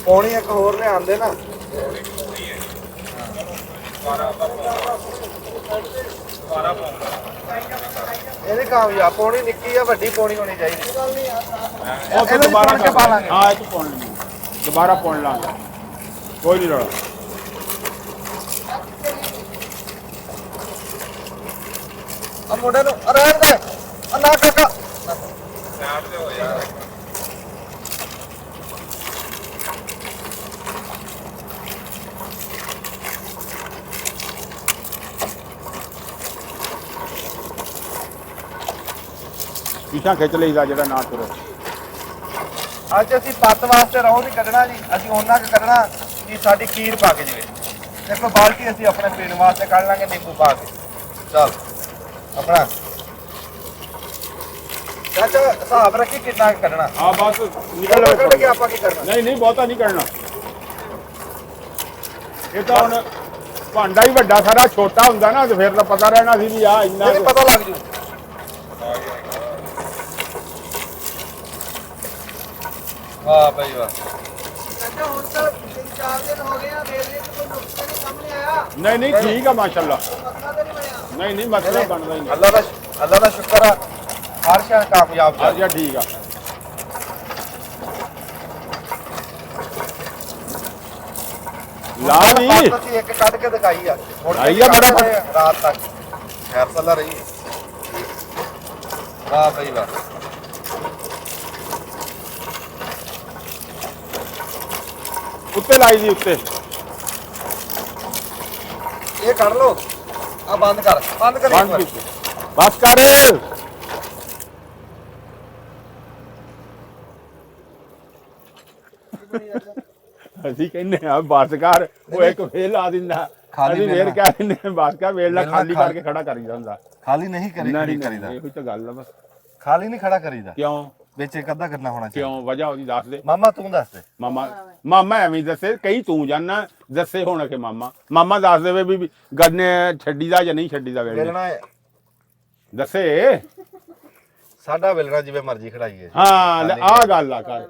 पौनी एक होर ले आंदे ना, ਇਹਦੇ ਕਾਮਯਾਬ ਪੌਣੀ ਨਿੱਕੀ ਆ, ਵੱਡੀ ਪੌਣੀ ਹੋਣੀ ਚਾਹੀਦੀ। ਉਹ ਫਿਰ ਦੁਬਾਰਾ ਪਾ ਲਾਂਗੇ। ਹਾਂ ਇਹ ਚ ਪਾਉਣ ਲੈਂਦੇ, ਦੁਬਾਰਾ ਪਾਉਣ ਲਾਂਗੇ, ਕੋਈ ਨਹੀਂ ਰੌਲਾ। ਆ ਮੁੰਡੇ ਨੂੰ ਰਹਿਣ ਦੇ, ਆ ਨਾ ਕਾਕਾ ਸਾਈਡ ਤੇ ਹੋ ਯਾਰ। ਪਿੱਛਾ ਖਿੱਚ ਲਈਦਾ ਜਿਹੜਾ ਨਾ ਤੁਰੇ। ਅੱਜ ਅਸੀਂ ਪੱਤ ਵਾਸਤੇ ਰੌਂ ਨਹੀਂ ਕੱਢਣਾ ਜੀ, ਅਸੀਂ ਉਹਨਾਂ ਕੁ ਕੱਢਣਾ ਕਿ ਸਾਡੀ ਖੀਰ ਪੱਕ ਜਾਵੇ। ਦੇਖੋ ਬਾਲਟੀ ਅਸੀਂ ਆਪਣੇ ਪੀਣ ਵਾਸਤੇ ਕੱਢ ਲਾਂਗੇ ਨਿੰਬੂ ਪਾ ਕੇ। ਚੱਲ ਆਪਣਾ ਚਾਚਾ ਹਿਸਾਬ ਰੱਖੀ ਕਿੰਨਾ ਕੁ ਕੱਢਣਾ। ਆ ਬਸ ਨਿਕਲ ਕੱਢ ਕੇ ਆਪਾਂ ਕੀ ਕਰਨਾ? ਨਹੀਂ ਨਹੀਂ ਬਹੁਤਾ ਨਹੀਂ ਕਰਨਾ। ਇਹ ਤਾਂ ਹੁਣ ਭਾਂਡਾ ਹੀ ਵੱਡਾ ਸਾਰਾ ਛੋਟਾ ਹੁੰਦਾ ਨਾ ਤੇ ਫਿਰ ਤਾਂ ਪਤਾ ਰਹਿਣਾ ਸੀ ਵੀ ਆ ਇੰਨਾ ਨਹੀਂ ਪਤਾ ਲੱਗ ਜੂ। ਵਾਹ ਭਾਈ ਵਾਹ। ਅੱਛਾ ਹੁਣ ਤਾਂ 3-4 ਦਿਨ ਹੋ ਗਏ ਆ, ਵੇਲੇ ਤੇ ਕੋਈ ਨੁਕਸਾਨ ਨਹੀਂ ਸਾਹਮਣੇ ਆਇਆ, ਨਹੀਂ ਨਹੀਂ ਠੀਕ ਆ ਮਾਸ਼ਾਅੱਲਾ। ਮਸਲਾ ਤਾਂ ਨਹੀਂ ਬਣਿਆ। ਨਹੀਂ ਨਹੀਂ ਮਸਲਾ ਬਣਦਾ ਹੀ ਨਹੀਂ। ਅੱਲਾ ਦਾ ਸ਼ੁਕਰ ਆ, ਹਰ ਸ਼ੈ ਕਾਮਯਾਬ ਚੱਲ। ਅੱਛਾ ਠੀਕ ਆ। ਲਾ ਵੀ ਬਸ ਅਸੀਂ ਇੱਕ ਕੱਢ ਕੇ ਦਿਖਾਈ ਆ, ਮੁੜ ਕੇ ਆਈ ਆ ਬੜਾ ਕੱਢਦੇ ਆ ਰਾਤ ਤੱਕ। ਖੈਰ ਸੱਲਾ ਰਹੀ। ਵਾਹ ਭਾਈ ਵਾਹ। ਉੱਤੇ ਲਾਈ ਦੀ ਉੱਤੇ। ਇਹ ਕੱਢ ਲੋ, ਆ ਬੰਦ ਕਰ, ਬੰਦ ਕਰ ਇੱਕ ਬੰਦ ਵਾਰ। ਕੀਤੀ। ਬਸ ਕਰ। ਅਸੀਂ ਕਹਿੰਦੇ ਆ ਬਸ ਕਰ, ਉਹ ਇੱਕ ਫੇਰ ਲਾ ਦਿੰਦਾ। ਖਾਲੀ ਅਸੀਂ ਫੇਰ ਵੇਲਣਾ। ਕਹਿ ਦਿੰਦੇ ਆ ਬਸ ਕਰ, ਵੇਲਣਾ ਵੇਲਣਾ ਖਾਲੀ ਖਾ- ਕਰਕੇ ਖੜਾ ਕਰੀਦਾ ਹੁੰਦਾ। ਖਾਲੀ ਨਹੀਂ ਨਹੀਂ ਕਰੀਦਾ, ਇਹੋ ਤਾਂ ਗੱਲ ਆ ਬਸ। ਖਾਲੀ ਨਹੀਂ ਖੜਾ ਕਰੀਦਾ, ਕਿਉਂ ਵਿੱਚ ਇੱਕ ਅੱਧਾ ਕਰਨਾ ਹੋਣਾ ਚਾਹੀਦਾ। ਕਿਉਂ ਵਜ੍ਹਾ ਉਹਦੀ ਦੱਸ ਦੇ। ਮਾਮਾ ਤੂੰ ਦੱਸ ਦੇ। ਮਾਮਾ ਐਵੇਂ ਹੀ ਦੱਸੇ, ਕਈ ਤੂੰ ਜਾਨਾ ਦੱਸੇ ਹੋਣਾ ਕਿ ਮਾਮਾ ਦੱਸ ਦੇਵੇ ਵੀ ਗੰਨੇ ਛੱਡੀ ਦਾ ਜਾਂ ਨਹੀਂ ਛੱਡੀ ਦਾ ਵੇਲਣਾ ਵੇਲਣਾ ਦੱਸੇ। ਸਾਡਾ ਵੇਲਣਾ ਜਿਵੇਂ ਮਰਜ਼ੀ ਖੜਾਈਏ। ਹਾਂ ਲੈ ਆ ਗੱਲ ਆ ਕਰ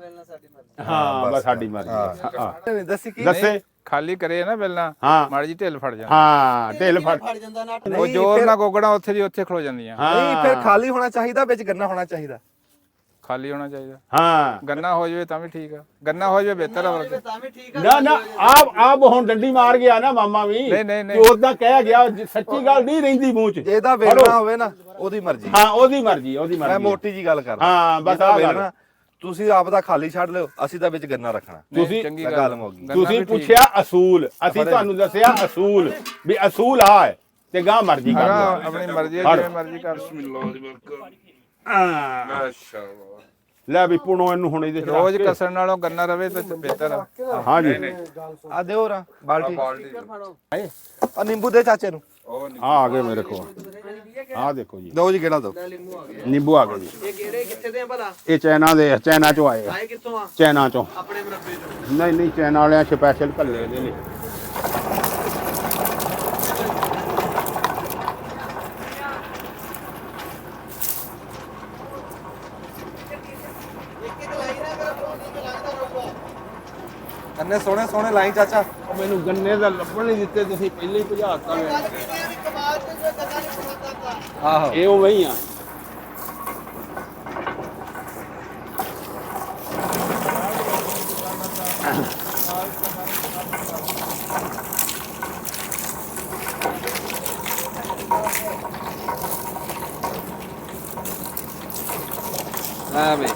ਹਾਂ ਬਸ ਸਾਡੀ ਮਰਜ਼ੀ ਹਾਂ ਦੱਸੀ ਕੀ ਦੱਸੇ ਖਾਲੀ ਕਰੇ ਨਾ ਪਹਿਲਾਂ ਹਾਂ ਮਾੜੀ ਜੀ ਢਿੱਲ ਫੜ ਜਾਂਦੀ ਹਾਂ ਢਿੱਲ ਫੜ ਉਹ ਜ਼ੋਰ ਨਾਲ ਗੋਗੜਾ ਉੱਥੇ ਦੀ ਉੱਥੇ ਖਲੋ ਜਾਂਦੀਆਂ ਨਹੀਂ ਫਿਰ ਖਾਲੀ ਹੋਣਾ ਚਾਹੀਦਾ, ਵਿੱਚ ਗੰਨਾ ਹੋਣਾ ਚਾਹੀਦਾ। ਖਾਲੀ ਹੋਣਾ ਚਾਹੀਦਾ। ਹਾਂ ਗੰਨਾ ਹੋ ਜਾਵੇ ਤਾਂ ਵੀ ਠੀਕ ਆ, ਗੰਨਾ ਹੋ ਜਾਵੇ ਬਿਹਤਰ ਆ ਵਰਗੇ। ਤਾਂ ਵੀ ਠੀਕ ਆ। ਨਾ ਨਾ ਆਪ ਹੁਣ ਡੰਡੀ ਮਾਰ ਗਿਆ ਨਾ ਮਾਮਾ ਵੀ ਨਹੀਂ। ਉਹਦਾ ਕਹਿ ਗਿਆ ਸੱਚੀ ਗੱਲ ਨਹੀਂ ਰਹਿੰਦੀ ਮੂੰਹ 'ਚ ਜੇ ਇਹਦਾ ਵੇਲਣਾ ਹੋਵੇ ਨਾ ਉਹਦੀ ਮਰਜ਼ੀ। ਹਾਂ ਉਹਦੀ ਮਰਜ਼ੀ ਮੈਂ ਮੋਟੀ ਜੀ ਗੱਲ ਕਰਦਾ। ਹਾਂ ਬਸ ਆ ਗੱਲ ਤੁਸੀਂ ਆਪ ਦਾ ਖਾਲੀ ਛੱਡ ਲਿਓ, ਅਸੀਂ ਤਾਂ ਵਿੱਚ ਗੰਨਾ ਰੱਖਣਾ। ਤੁਸੀਂ ਚੰਗੀ ਗੱਲ ਹੋ ਗਈ। ਤੁਸੀਂ ਪੁੱਛਿਆ ਅਸੂਲ, ਅਸੀਂ ਤੁਹਾਨੂੰ ਦੱਸਿਆ ਅਸੂਲ ਵੀ ਅਸੂਲ ਆ ਹੈ ਤੇ ਗਾਂ ਮਰਜ਼ੀ ਕਰ ਲਓ ਆਪਣੀ ਮਰਜ਼ੀ ਜਿਵੇਂ ਮਰਜ਼ੀ ਕਰ। ਲੈ ਵੀ ਪੁਣੋ ਇਹਨੂੰ ਹੁਣ ਇਹਦੇ ਚ ਰੋਜ਼ ਕਸਣ ਨਾਲੋਂ ਗੰਨਾ ਰਵੇ ਤਾਂ ਬਿਹਤਰ ਆ। ਹਾਂ ਜੀ ਆ ਦਿਓ ਰਾ ਬਾਲਟੀ ਆ ਨਿੰਬੂ ਦੇ ਚਾਚੇ ਨੂੰ। ਆ ਗਏ ਮੇਰੇ ਕੋਲ ਆ ਦੇਖੋ ਜੀ ਦਿਓ ਜੀ ਕਿਹੜਾ ਦਿਓ। ਨਿੰਬੂ ਆ ਗਏ ਜੀ। ਇਹ ਕਿਹੜੇ ਕਿੱਥੇ ਦੇ ਆ ਭਲਾ? ਇਹ ਚਾਈਨਾ ਚੋਂ ਆਏ ਆ ਆਏ ਕਿੱਥੋਂ ਆ? ਚਾਈਨਾ ਚੋਂ। ਆਪਣੇ ਮਰਬੇ ਚੋਂ। ਨਹੀਂ ਚਾਈਨਾ ਵਾਲਿਆਂ ਸਪੈਸ਼ਲ ਘੱਲੇ ਦੇ ਨੇ। ਗੰਨੇ ਸੋਹਣੇ ਸੋਹਣੇ ਲਾਈ ਚਾਚਾ। ਮੈਨੂੰ ਗੰਨੇ ਦਾ ਲੱਭਣ ਨਹੀਂ ਦਿੱਤੇ ਤੁਸੀਂ ਪਹਿਲੇ ਹੀ ਭਜਾਤਾ ਆਹੋ ਇਹ ਉਵੇਂ ਹੀ ਆ। ਹਾਂ ਬਈ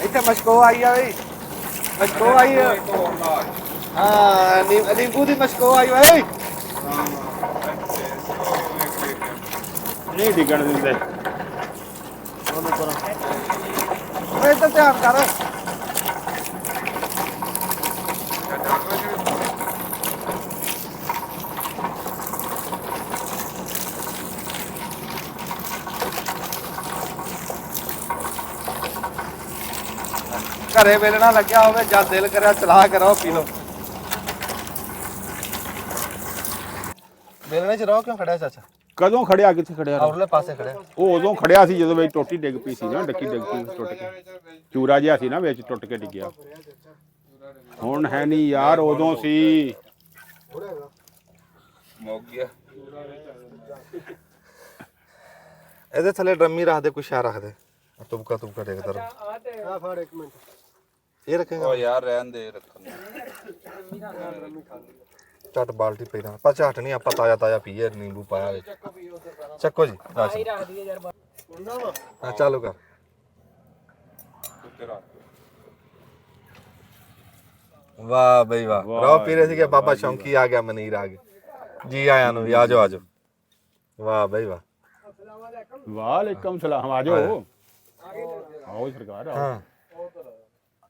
ਇੱਥੇ ਮਸ਼ਕੋ ਆਈ ਆ ਬਈ, ਮਸ਼ਕੋ ਆਈ ਆ। ਹਾਂ ਨਿੰਬੂ ਦੀ ਮਸ਼ਕੋ ਆਈ ਓਏ। ਨਹੀਂ ਡਿੱਗਣ ਦਿੰਦੇ। ਓਏ ਇੱਧਰ ਧਿਆਨ ਕਰ। ਘਰੇ ਵੇਲਣਾ ਲੱਗਿਆ ਹੋਵੇ ਜਦ ਦਿਲ ਕਰਿਆ ਚਲਾ ਕਰੋ ਪੀ ਲਓ। ਵੇਲਣੇ ਚ ਰਹੋ ਕਿਉਂ ਖੜਿਆ ਚਾਚਾ? ਕਦੋਂ ਖੜਿਆ ਕਿੱਥੇ ਖੜਿਆ ਔਰਲੇ ਪਾਸੇ ਖੜਿਆ। ਉਹ ਉਦੋਂ ਖੜਿਆ ਸੀ ਜਦੋਂ ਵਿੱਚ ਟੋਟੀ ਡਿੱਗ ਪਈ ਸੀ ਨਾ, ਡੱਕੀ ਡਿੱਗ ਪਈ ਟੁੱਟ ਕੇ। ਚੂਰਾ ਜਿਹਾ ਸੀ ਨਾ ਵਿੱਚ ਟੁੱਟ ਕੇ ਡਿੱਗਿਆ। ਹੁਣ ਹੈ ਨਹੀਂ ਯਾਰ, ਉਦੋਂ ਸੀ। ਮੁੱਕ ਗਿਆ। ਇਹਦੇ ਥੱਲੇ ਡਰਮੀ ਰੱਖ ਦੇ, ਕੁਛ ਸ਼ਾ ਰੱਖ ਦੇ। ਤੁਬਕਾ ਦੇਖਦਾ ਰਹੋ। ਆ ਫੜ ਇੱਕ ਮਿੰਟ। ਇਹ ਰੱਖੇਗਾ ਯਾਰ ਰਹਿਣ ਦੇ ਰੱਖਣ। ਝੱਟ ਬਾਲਟੀ ਪਈ ਨਾ ਪਾ ਝੱਟ ਨਹੀਂ, ਆਪਾਂ ਤਾਜ਼ਾ ਪੀਏ। ਨਿੰਬੂ ਪਾਇਆ ਵਿੱਚ। ਚੱਕੋ ਜੀ ਹਾਂ ਚਾਲੂ ਕਰ। ਵਾਹ ਬਈ ਵਾਹ, ਰੋ ਪੀ ਰਹੇ ਸੀਗੇ। ਬਾਬਾ ਸ਼ੌਂਕੀ ਆ ਗਿਆ, ਮਨੀਰ ਆ ਗਿਆ ਜੀ। ਆਇਆਂ ਨੂੰ ਆ ਜਾਓ ਆ ਜਾਓ। ਵਾਹ ਬਈ ਵਾਹ। ਵਾਲੇਕਮ ਸਲਾਮ। ਆ ਜਾਓ ਆਓ ਸਰਕਾਰ। ਹਾਂ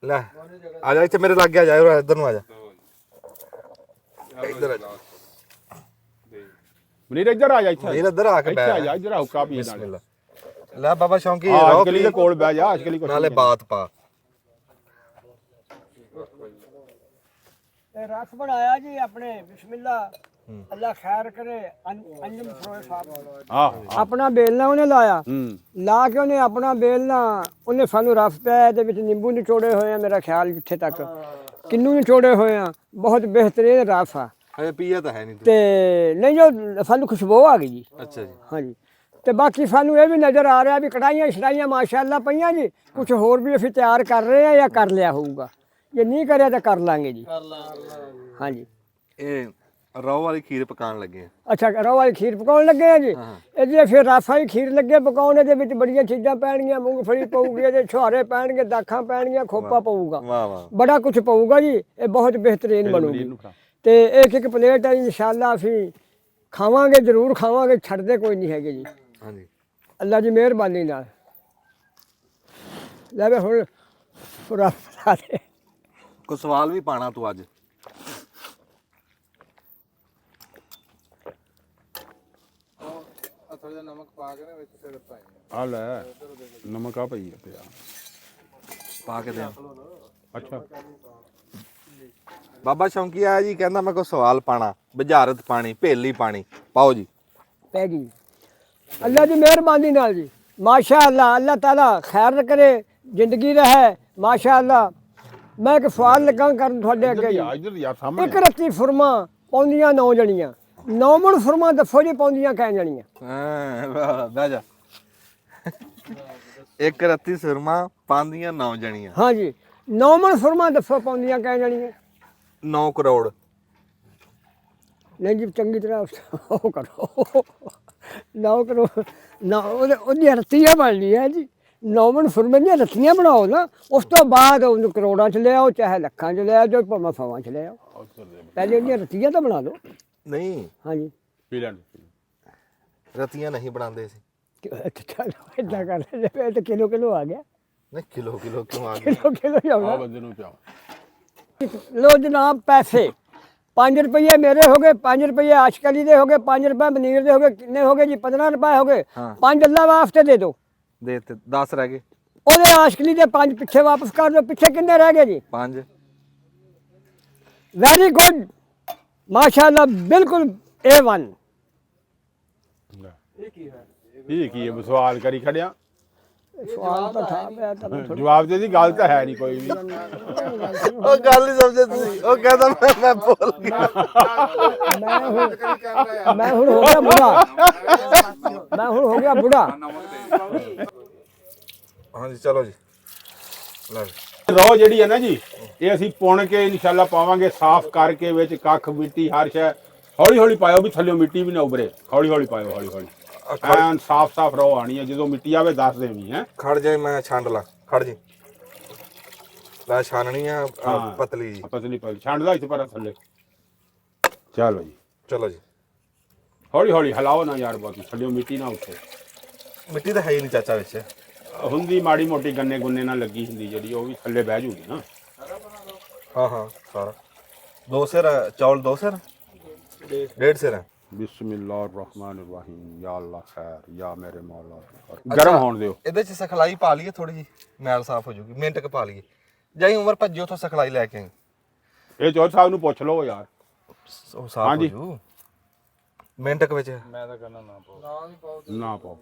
ਲੈ ਆ ਜਾ ਇੱਥੇ ਮੇਰੇ ਲੱਗ ਗਿਆ। ਜਾ ਇੱਧਰ ਨੂੰ ਆ ਜਾ। ਇੱਧਰ ਆ ਜਾ ਮਨੀਰ ਇੱਧਰ ਆ ਜਾ। ਇੱਥੇ ਇੱਧਰ ਆ ਕੇ ਇੱਥੇ ਆ ਬੈਠ। ਜਾ। ਇੱਧਰ ਆਓ ਕਾਪੀ ਨਾਲ। ਬਿਸਮਿਲ੍ਲਾ। ਲੈ ਬਾਬਾ ਸ਼ੌਂਕੀ ਰੋ ਰੋ ਅਜਕਲੀ ਦੇ ਕੋਲ ਬਹਿ ਜਾ। ਅਜਕਲੀ ਕੁਛ ਨਾਲੇ ਬਾਤ ਪਾ। ਇਹ ਰਸ ਬਣਾਇਆ ਜੀ ਆਪਣੇ ਬਿਸਮਿਲ੍ਲਾ। ਅੱਲਾ ਖੈਰ ਕਰੇ। ਅੰਜਮ ਫਰੋਏ ਸਾਹਿਬ ਆਹ ਆਪਣਾ ਬੇਲਣਾ ਉਹਨੇ ਲਾਇਆ। ਲਾ ਕੇ ਉਹਨੇ ਆਪਣਾ ਬੇਲਣਾ, ਉਹਨੇ ਸਾਨੂੰ ਰਸ ਪਿਆ। ਇਹਦੇ ਵਿੱਚ ਨਿੰਬੂ ਨਿਚੋੜੇ ਹੋਏ ਆ, ਮੇਰਾ ਖਿਆਲ ਜਿੱਥੇ ਤੱਕ ਕਿੰਨੂ ਨਿਚੋੜੇ ਹੋਏ ਆ। ਬਹੁਤ ਬਿਹਤਰੀਨ ਰਸ ਆ। ਹਏ ਪੀਆ ਤਾਂ ਹੈ ਨਹੀਂ ਤੂੰ। ਤੇ ਨਹੀਂ ਜੋ ਸਾਨੂੰ ਖੁਸ਼ਬੂ ਆ ਗਈ ਜੀ। ਅੱਛਾ ਜੀ। ਹਾਂਜੀ ਤੇ ਬਾਕੀ ਸਾਨੂੰ ਇਹ ਵੀ ਨਜ਼ਰ ਆ ਰਿਹਾ ਵੀ ਕੜਾਈਆਂ ਛੜਾਈਆਂ ਮਾਸ਼ਾਅੱਲਾ ਪਈਆਂ ਜੀ। ਕੁਝ ਹੋਰ ਵੀ ਅਸੀਂ ਤਿਆਰ ਕਰ ਰਹੇ ਆ ਜਾਂ ਕਰ ਲਿਆ ਹੋਊਗਾ। ਜੇ ਨਹੀਂ ਕਰਿਆ ਤਾਂ ਕਰ ਲਾਂਗੇ ਜੀ। ਹਾਂਜੀ ਇਹ ਰੋ ਵਾਲੀ ਖੀਰ ਪਕਾਉਣ ਲੱਗੇ ਆ। ਅੱਛਾ ਰੋ ਵਾਲੀ ਖੀਰ ਪਕਾਉਣ ਲੱਗੇ ਆ ਜੀ। ਇਹਦੇ ਫਿਰ ਰਾਫਾ ਹੀ ਖੀਰ ਲੱਗੇ ਪਕਾਉਣ। ਇਹਦੇ ਵਿੱਚ ਬੜੀਆਂ ਚੀਜ਼ਾਂ ਪੈਣਗੀਆਂ। ਮੂੰਗਫਲੀ ਪਊਗੀ, ਇਹਦੇ ਛੁਹਾਰੇ ਪੈਣਗੇ, ਦਾਖਾਂ ਪੈਣਗੀਆਂ, ਖੋਪਾ ਪਊਗਾ, ਵਾਹ ਵਾਹ। ਬੜਾ ਕੁਝ ਪਊਗਾ ਜੀ। ਇਹ ਬਹੁਤ ਬਿਹਤਰੀਨ ਬਣੂਗੀ। ਤੇ ਇੱਕ ਇੱਕ ਪਲੇਟ ਹੈ ਇਨਸ਼ਾਅੱਲਾ ਅਸੀਂ ਖਾਵਾਂਗੇ, ਜ਼ਰੂਰ ਖਾਵਾਂਗੇ। ਛੱਡਦੇ ਕੋਈ ਨਹੀਂ ਹੈਗੇ ਜੀ। ਹਾਂਜੀ ਅੱਲਾ ਦੀ ਮਿਹਰਬਾਨੀ ਨਾਲ। ਲੈ ਵੇ ਹੁਣ ਪੂਰਾ ਦੇ। ਕੋ ਸਵਾਲ ਵੀ ਪਾਣਾ ਤੂੰ ਅੱਜ। ਥੋੜਾ ਜਿਹਾ ਨਮਕ ਪਾ ਕੇ ਨਾ ਵਿੱਚ ਫਿਰ ਪਾਈ। ਆ ਲੈ ਨਮਕ ਆ ਪਈ ਆ ਪਿਆ। ਪਾ ਕੇ ਦੇ। ਅੱਛਾ ਬਾਬਾ ਸ਼ੌਂਕੀ ਆਇਆ ਜੀ, ਕਹਿੰਦਾ ਮੈਂ ਕੋ ਸਵਾਲ ਪਾਣਾ। ਬੁਝਾਰਤ ਪਾਣੀ, ਭੇਲੀ ਪਾਣੀ ਪਾਓ ਜੀ। ਪੈ ਗਈ ਅੱਲਾ ਦੀ ਮਿਹਰਬਾਨੀ ਨਾਲ ਜੀ। माशाअल्लाह, अल्लाह ताला खैर करे, जिंदगी रहे माशाअल्लाह। मैं एक सवाल लगा कर थोड़े अगे जी। ਇੱਧਰ ਯਾਰ ਸਾਹਮਣੇ एक रत्ती फुरमा पाउंदियां 9 जनियां, 9 मण फुरमा दसो जी पाउंदियां कै जनियां? ਹਾਂ ਵਾਹ, ਬਹਿ ਜਾ। ਇੱਕ ਰੱਤੀ ਸੁਰਮਾ ਪਾਉਂਦੀਆਂ 9 ਜਣੀਆਂ, हाँ जी, 9 मण फुरमा दसो पाउंदियां कै जनियां? 9 ਕਰੋੜ। नहीं जी चंगी तरह वो करो, 9 करो ना ਉਹਦੀਆਂ ਰੱਤੀਆਂ ਬਣਨੀਆਂ ਜੀ। 9 ਮਣ ਫੁਰਮੇ ਦੀਆਂ ਰੱਤੀਆਂ ਬਣਾਓ ਨਾ, ਉਸ ਤੋਂ ਬਾਅਦ ਉਹਨੂੰ ਕਰੋੜਾਂ ਚ ਲੈ ਆਓ, ਚਾਹੇ ਲੱਖਾਂ ਚ ਲੈ ਆਓ, ਜੋ ਭਾਵੇਂ ਸੌਆਂ ਚ ਲੈ ਆਓ। ਪਹਿਲੇ ਉਹਦੀਆਂ ਰੱਤੀਆਂ ਤਾਂ ਬਣਾ ਲਓ। ਨਹੀਂ, ਹਾਂਜੀ, ਪੀ ਲੈਣ ਰਤੀਆਂ ਨਹੀਂ ਬਣਾਉਂਦੇ ਸੀ। ਚਲੋ ਏਦਾਂ ਕਰ ਲੈ, ਤੇ ਕਿਲੋ ਕਿਲੋ ਆ ਗਿਆ, ਨਹੀਂ, ਕਿਲੋ ਕਿਲੋ ਕਿਉਂ ਆ ਗਏ? ਕਿਲੋ ਕਿਲੋ ਆ ਜਾਊਗਾ। ਬੰਦੇ ਨੂੰ ਚਾਹ ਲੋ ਜਨਾਬ ਪੈਸੇ 5 ਰੁਪਏ ਮੇਰੇ ਹੋ ਗਏ, 5 ਰੁਪਏ ਆਸ਼ਕ ਅਲੀ ਦੇ ਹੋ ਗਏ, 5 ਰੁਪਏ ਮਨੀਰ ਦੇ ਹੋ ਗਏ, ਕਿੰਨੇ ਹੋ ਗਏ ਜੀ? 15 ਰੁਪਏ ਹੋ ਗਏ। ਹਾਂ। 5 ਅੱਲਾ ਵਾਸਤੇ ਦੇ ਦਿਓ। ਦੇ ਤੇ 10 ਰਹਿ ਗਏ। ਉਹਦੇ ਆਸ਼ਕ ਅਲੀ ਦੇ 5 ਪਿੱਛੇ ਵਾਪਸ ਕਰ ਦਿਓ। ਪਿੱਛੇ ਕਿੰਨੇ ਰਹਿ ਗਏ ਜੀ? 5। ਵੈਰੀ ਗੁੱਡ, ਮਾਸ਼ਾਅੱਲਾ, ਬਿਲਕੁਲ A1। ਇਹ ਕੀ ਹੈ? ਸਵਾਲ ਕਰੀ ਖੜਿਆ, ਸਵਾਲ ਤਾਂ ਥਾ ਪਿਆ ਤਾਂ ਮੈਂ ਜਵਾਬ ਦੇ ਦੀ ਗੱਲ ਤਾਂ ਹੈ ਨਹੀਂ ਕੋਈ ਵੀ। ਉਹ ਗੱਲ ਨਹੀਂ ਸਮਝੇ ਤੁਸੀਂ। ਉਹ ਕਹਿੰਦਾ ਮੈਂ ਬੋਲ ਗਿਆ। ਮੈਂ ਹੁਣ ਹੋ ਗਿਆ ਬੁੜਾ, ਮੈਂ ਹੁਣ ਹੋ ਗਿਆ ਬੁੜਾ। ਹਾਂਜੀ ਚਲੋ ਜੀ, ਲੈ ਰੋ ਜਿਹੜੀ ਹੈ ਨਾ ਜੀ, ਇਹ ਅਸੀਂ ਪੁਣ ਕੇ ਇਨਸ਼ਾਅੱਲਾ ਪਾਵਾਂਗੇ, ਸਾਫ਼ ਕਰਕੇ ਵਿੱਚ ਕੱਖ ਮਿੱਟੀ ਹਰ ਸ਼ੈ ਹੌਲੀ ਹੌਲੀ ਪਾਇਓ ਵੀ ਥੱਲੇ ਮਿੱਟੀ ਵੀ ਨਾ ਉਭਰੇ। ਹੌਲੀ ਹੌਲੀ ਪਾਇਓ, ਹੌਲੀ ਹੌਲੀ ਐਨ ਸਾਫ਼ ਸਾਫ਼ ਰੋ ਆਣੀ ਹੈ। ਜਦੋਂ ਮਿੱਟੀ ਆਵੇ ਦੱਸ ਦੇਵੀਂ ਹੈ। ਖੜ ਜਾਏ, ਮੈਂ ਛੰਡ ਲਾ। ਖੜ ਜੀ, ਲੈ ਛਾਨਣੀ ਆ ਹਾਂ। ਪਤਲੀ ਜੀ। ਪਤਲੀ ਪਤਲੀ ਛੰਡ ਦਾ ਇੱਥੇ ਪਰ ਥੱਲੇ। ਚਲੋ ਜੀ, ਚਲੋ ਜੀ। ਹੌਲੀ ਹੌਲੀ ਹਲਾਓ ਨਾ ਯਾਰ, ਬਹੁਤ ਥੱਲੇ ਮਿੱਟੀ ਨਾ ਉੱਠੇ। ਮਿੱਟੀ ਤਾਂ ਹੈ ਹੀ ਨਹੀਂ ਚਾਚਾ ਵਿੱਚ। ਹੁੰਦੀ ਮਾੜੀ ਮੋਟੀ ਗੰਨੇ ਗੁੰਨੇ ਨਾਲ ਲੱਗੀ ਹੁੰਦੀ ਜਿਹੜੀ, ਉਹ ਵੀ ਥੱਲੇ ਬਹਿ ਜੂਗੀ ਨਾ। ਹਾਂ ਹਾਂ, ਸਾਰਾ 2 ਸਿਰ ਚੌਲ, 2 ਸਿਰ, 1.5 ਸਿਰ ਹੈ। ਬਿਸਮਿल्लाहिर्रहमानिर्रहीम, या अल्लाह खैर, या मेरे मौला। ਗਰਮ ਹੋਣ ਦਿਓ। ਇਹਦੇ ਚ ਸਖਲਾਈ ਪਾ ਲਈਏ ਥੋੜੀ ਜੀ, ਮੈਲ ਸਾਫ਼ ਹੋ ਜੂਗੀ। ਮਿੰਟ ਕ ਪਾ ਲਈਏ। ਜਾਈ ਉਮਰ ਭੱਜੀ ਉਥੋਂ ਸਖਲਾਈ ਲੈ ਕੇ ਆਈ। ਇਹ ਚੌਧਰੀ ਸਾਹਿਬ ਨੂੰ ਪੁੱਛ ਲਓ ਯਾਰ। ਉਹ ਸਾਫ਼ ਹੋ ਹਾਂਜੀ। ਜੂ ਮਿੰਟ ਕ ਵਿੱਚ। ਨਾ ਪਾਓ।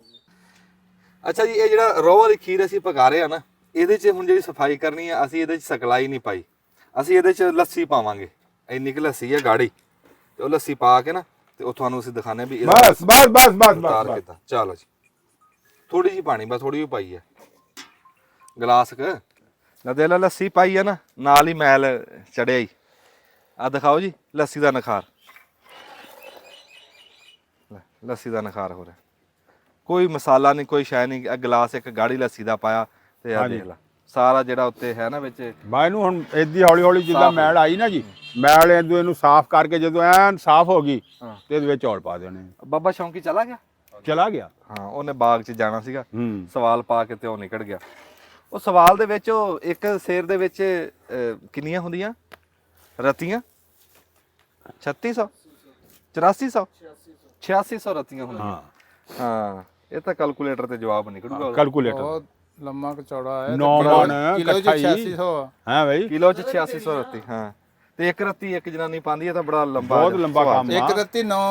ਅੱਛਾ ਜੀ, ਇਹ ਜਿਹੜਾ ਰੋਹ ਵਾਲੀ ਖੀਰ ਅਸੀਂ ਪਕਾ ਰਹੇ ਆ ਨਾ, ਇਹਦੇ ਚ ਹੁਣ ਜਿਹੜੀ ਸਫਾਈ ਕਰਨੀ ਆ, ਅਸੀਂ ਇਹਦੇ ਚ ਸਖਲਾਈ ਨਹੀਂ ਪਾਈ। ਅਸੀਂ ਇਹਦੇ ਚ ਲੱਸੀ ਪਾਵਾਂਗੇ। ਇੰਨੀ ਕੁ ਲੱਸੀ ਆ ਗਾੜੀ, ਤੇ ਉਹ ਲੱਸੀ ਪਾ ਕੇ ਨਾ, ਤੇ ਉਹ ਤੁਹਾਨੂੰ ਅਸੀਂ ਦਿਖਾਣੇ ਵੀ ਬਸ ਬਸ ਬਸ ਬਸ ਉਤਾਰ ਬਸ ਕਿੱਦਾਂ। ਚਲੋ ਜੀ, ਥੋੜੀ ਜੀ ਪਾਣੀ, ਬਸ ਥੋੜੀ ਜਿਹੀ ਪਾਈ ਆ ਗਲਾਸ ਕ ਨਾ। ਦੇ ਲੈ ਲੱਸੀ ਪਾਈ ਆ ਨਾ, ਨਾਲ ਹੀ ਮੈਲ ਚੜਿਆ ਹੀ। ਆ ਦਿਖਾਓ ਜੀ ਲੱਸੀ ਦਾ ਨਖਾਰ। ਲੈ, ਲੱਸੀ ਦਾ ਨਖਾਰ ਹੋ ਰਿਹਾ। ਕੋਈ ਮਸਾਲਾ ਨਹੀਂ, ਕੋਈ ਸ਼ੈ ਨਹੀਂ। ਆ ਗਲਾਸ ਇੱਕ ਗਾੜੀ ਲੱਸੀ ਦਾ ਪਾਇਆ, ਤੇ ਆ ਦੇਖ ਲੈ ਸਾਰਾ ਜਿਹੜਾ ਉੱਤੇ ਹੈ ਨਾ ਵਿੱਚ। ਮੈਂ ਇਹਨੂੰ ਹੁਣ ਏਦੀ ਹੌਲੀ ਹੌਲੀ ਜਿੱਦਾਂ ਮੈਲ ਆਈ ਨਾ ਜੀ, ਮੈਲ ਇਹਨੂੰ ਸਾਫ਼ ਕਰਕੇ ਜਦੋਂ ਐਨ ਸਾਫ਼ ਹੋ ਗਈ, ਤੇ ਇਹਦੇ ਵਿੱਚ ਚੌਲ ਪਾ ਦੇਣੇ। ਬਾਬਾ ਸ਼ੌਂਕੀ ਚਲਾ ਗਿਆ। ਚਲਾ ਗਿਆ। ਹਾਂ, ਉਹਨੇ ਬਾਗ 'ਚ ਜਾਣਾ ਸੀਗਾ, ਹੂੰ। ਸਵਾਲ ਪਾ ਕੇ ਤੇ ਉਹ ਨਿਕਲ ਗਿਆ। ਉਹ ਸਵਾਲ ਦੇ ਵਿੱਚ ਉਹ ਇੱਕ ਸੇਰ ਦੇ ਵਿੱਚ ਕਿੰਨੀਆਂ ਹੁੰਦੀਆਂ ਰਤੀਆਂ? 3600, 8400, 8600 ਰਤੀਆਂ ਹੁੰਦੀਆਂ। ਹਾਂ ਹਾਂ, ਇਹ ਤਾਂ ਕੈਲਕੂਲੇਟਰ ਤੇ ਜਵਾਬ ਨਿਕਲੂਗਾ। ਕੈਲਕੂਲੇਟਰ ਬਹੁਤ ਲੰਮਾ ਕੁ ਚੌੜਾ ਹੈ। 9 ਮਣ ਕਿਲੋ ਚ ਇਕੱਠਾ ਹੀ 8600 ਆ। ਹੈ ਬਈ, ਕਿਲੋ 'ਚ 8600 ਰਤੀ। ਹਾਂ, ਤੇ ਇੱਕ ਰਤੀ ਇੱਕ ਜਨਾਨੀ ਪਾਉਂਦੀ ਹੈ ਤਾਂ ਬੜਾ ਲੰਬਾ ਬਹੁਤ ਲੰਬਾ ਕੰਮ ਇੱਕ ਆ। ਰੱਤੀ 9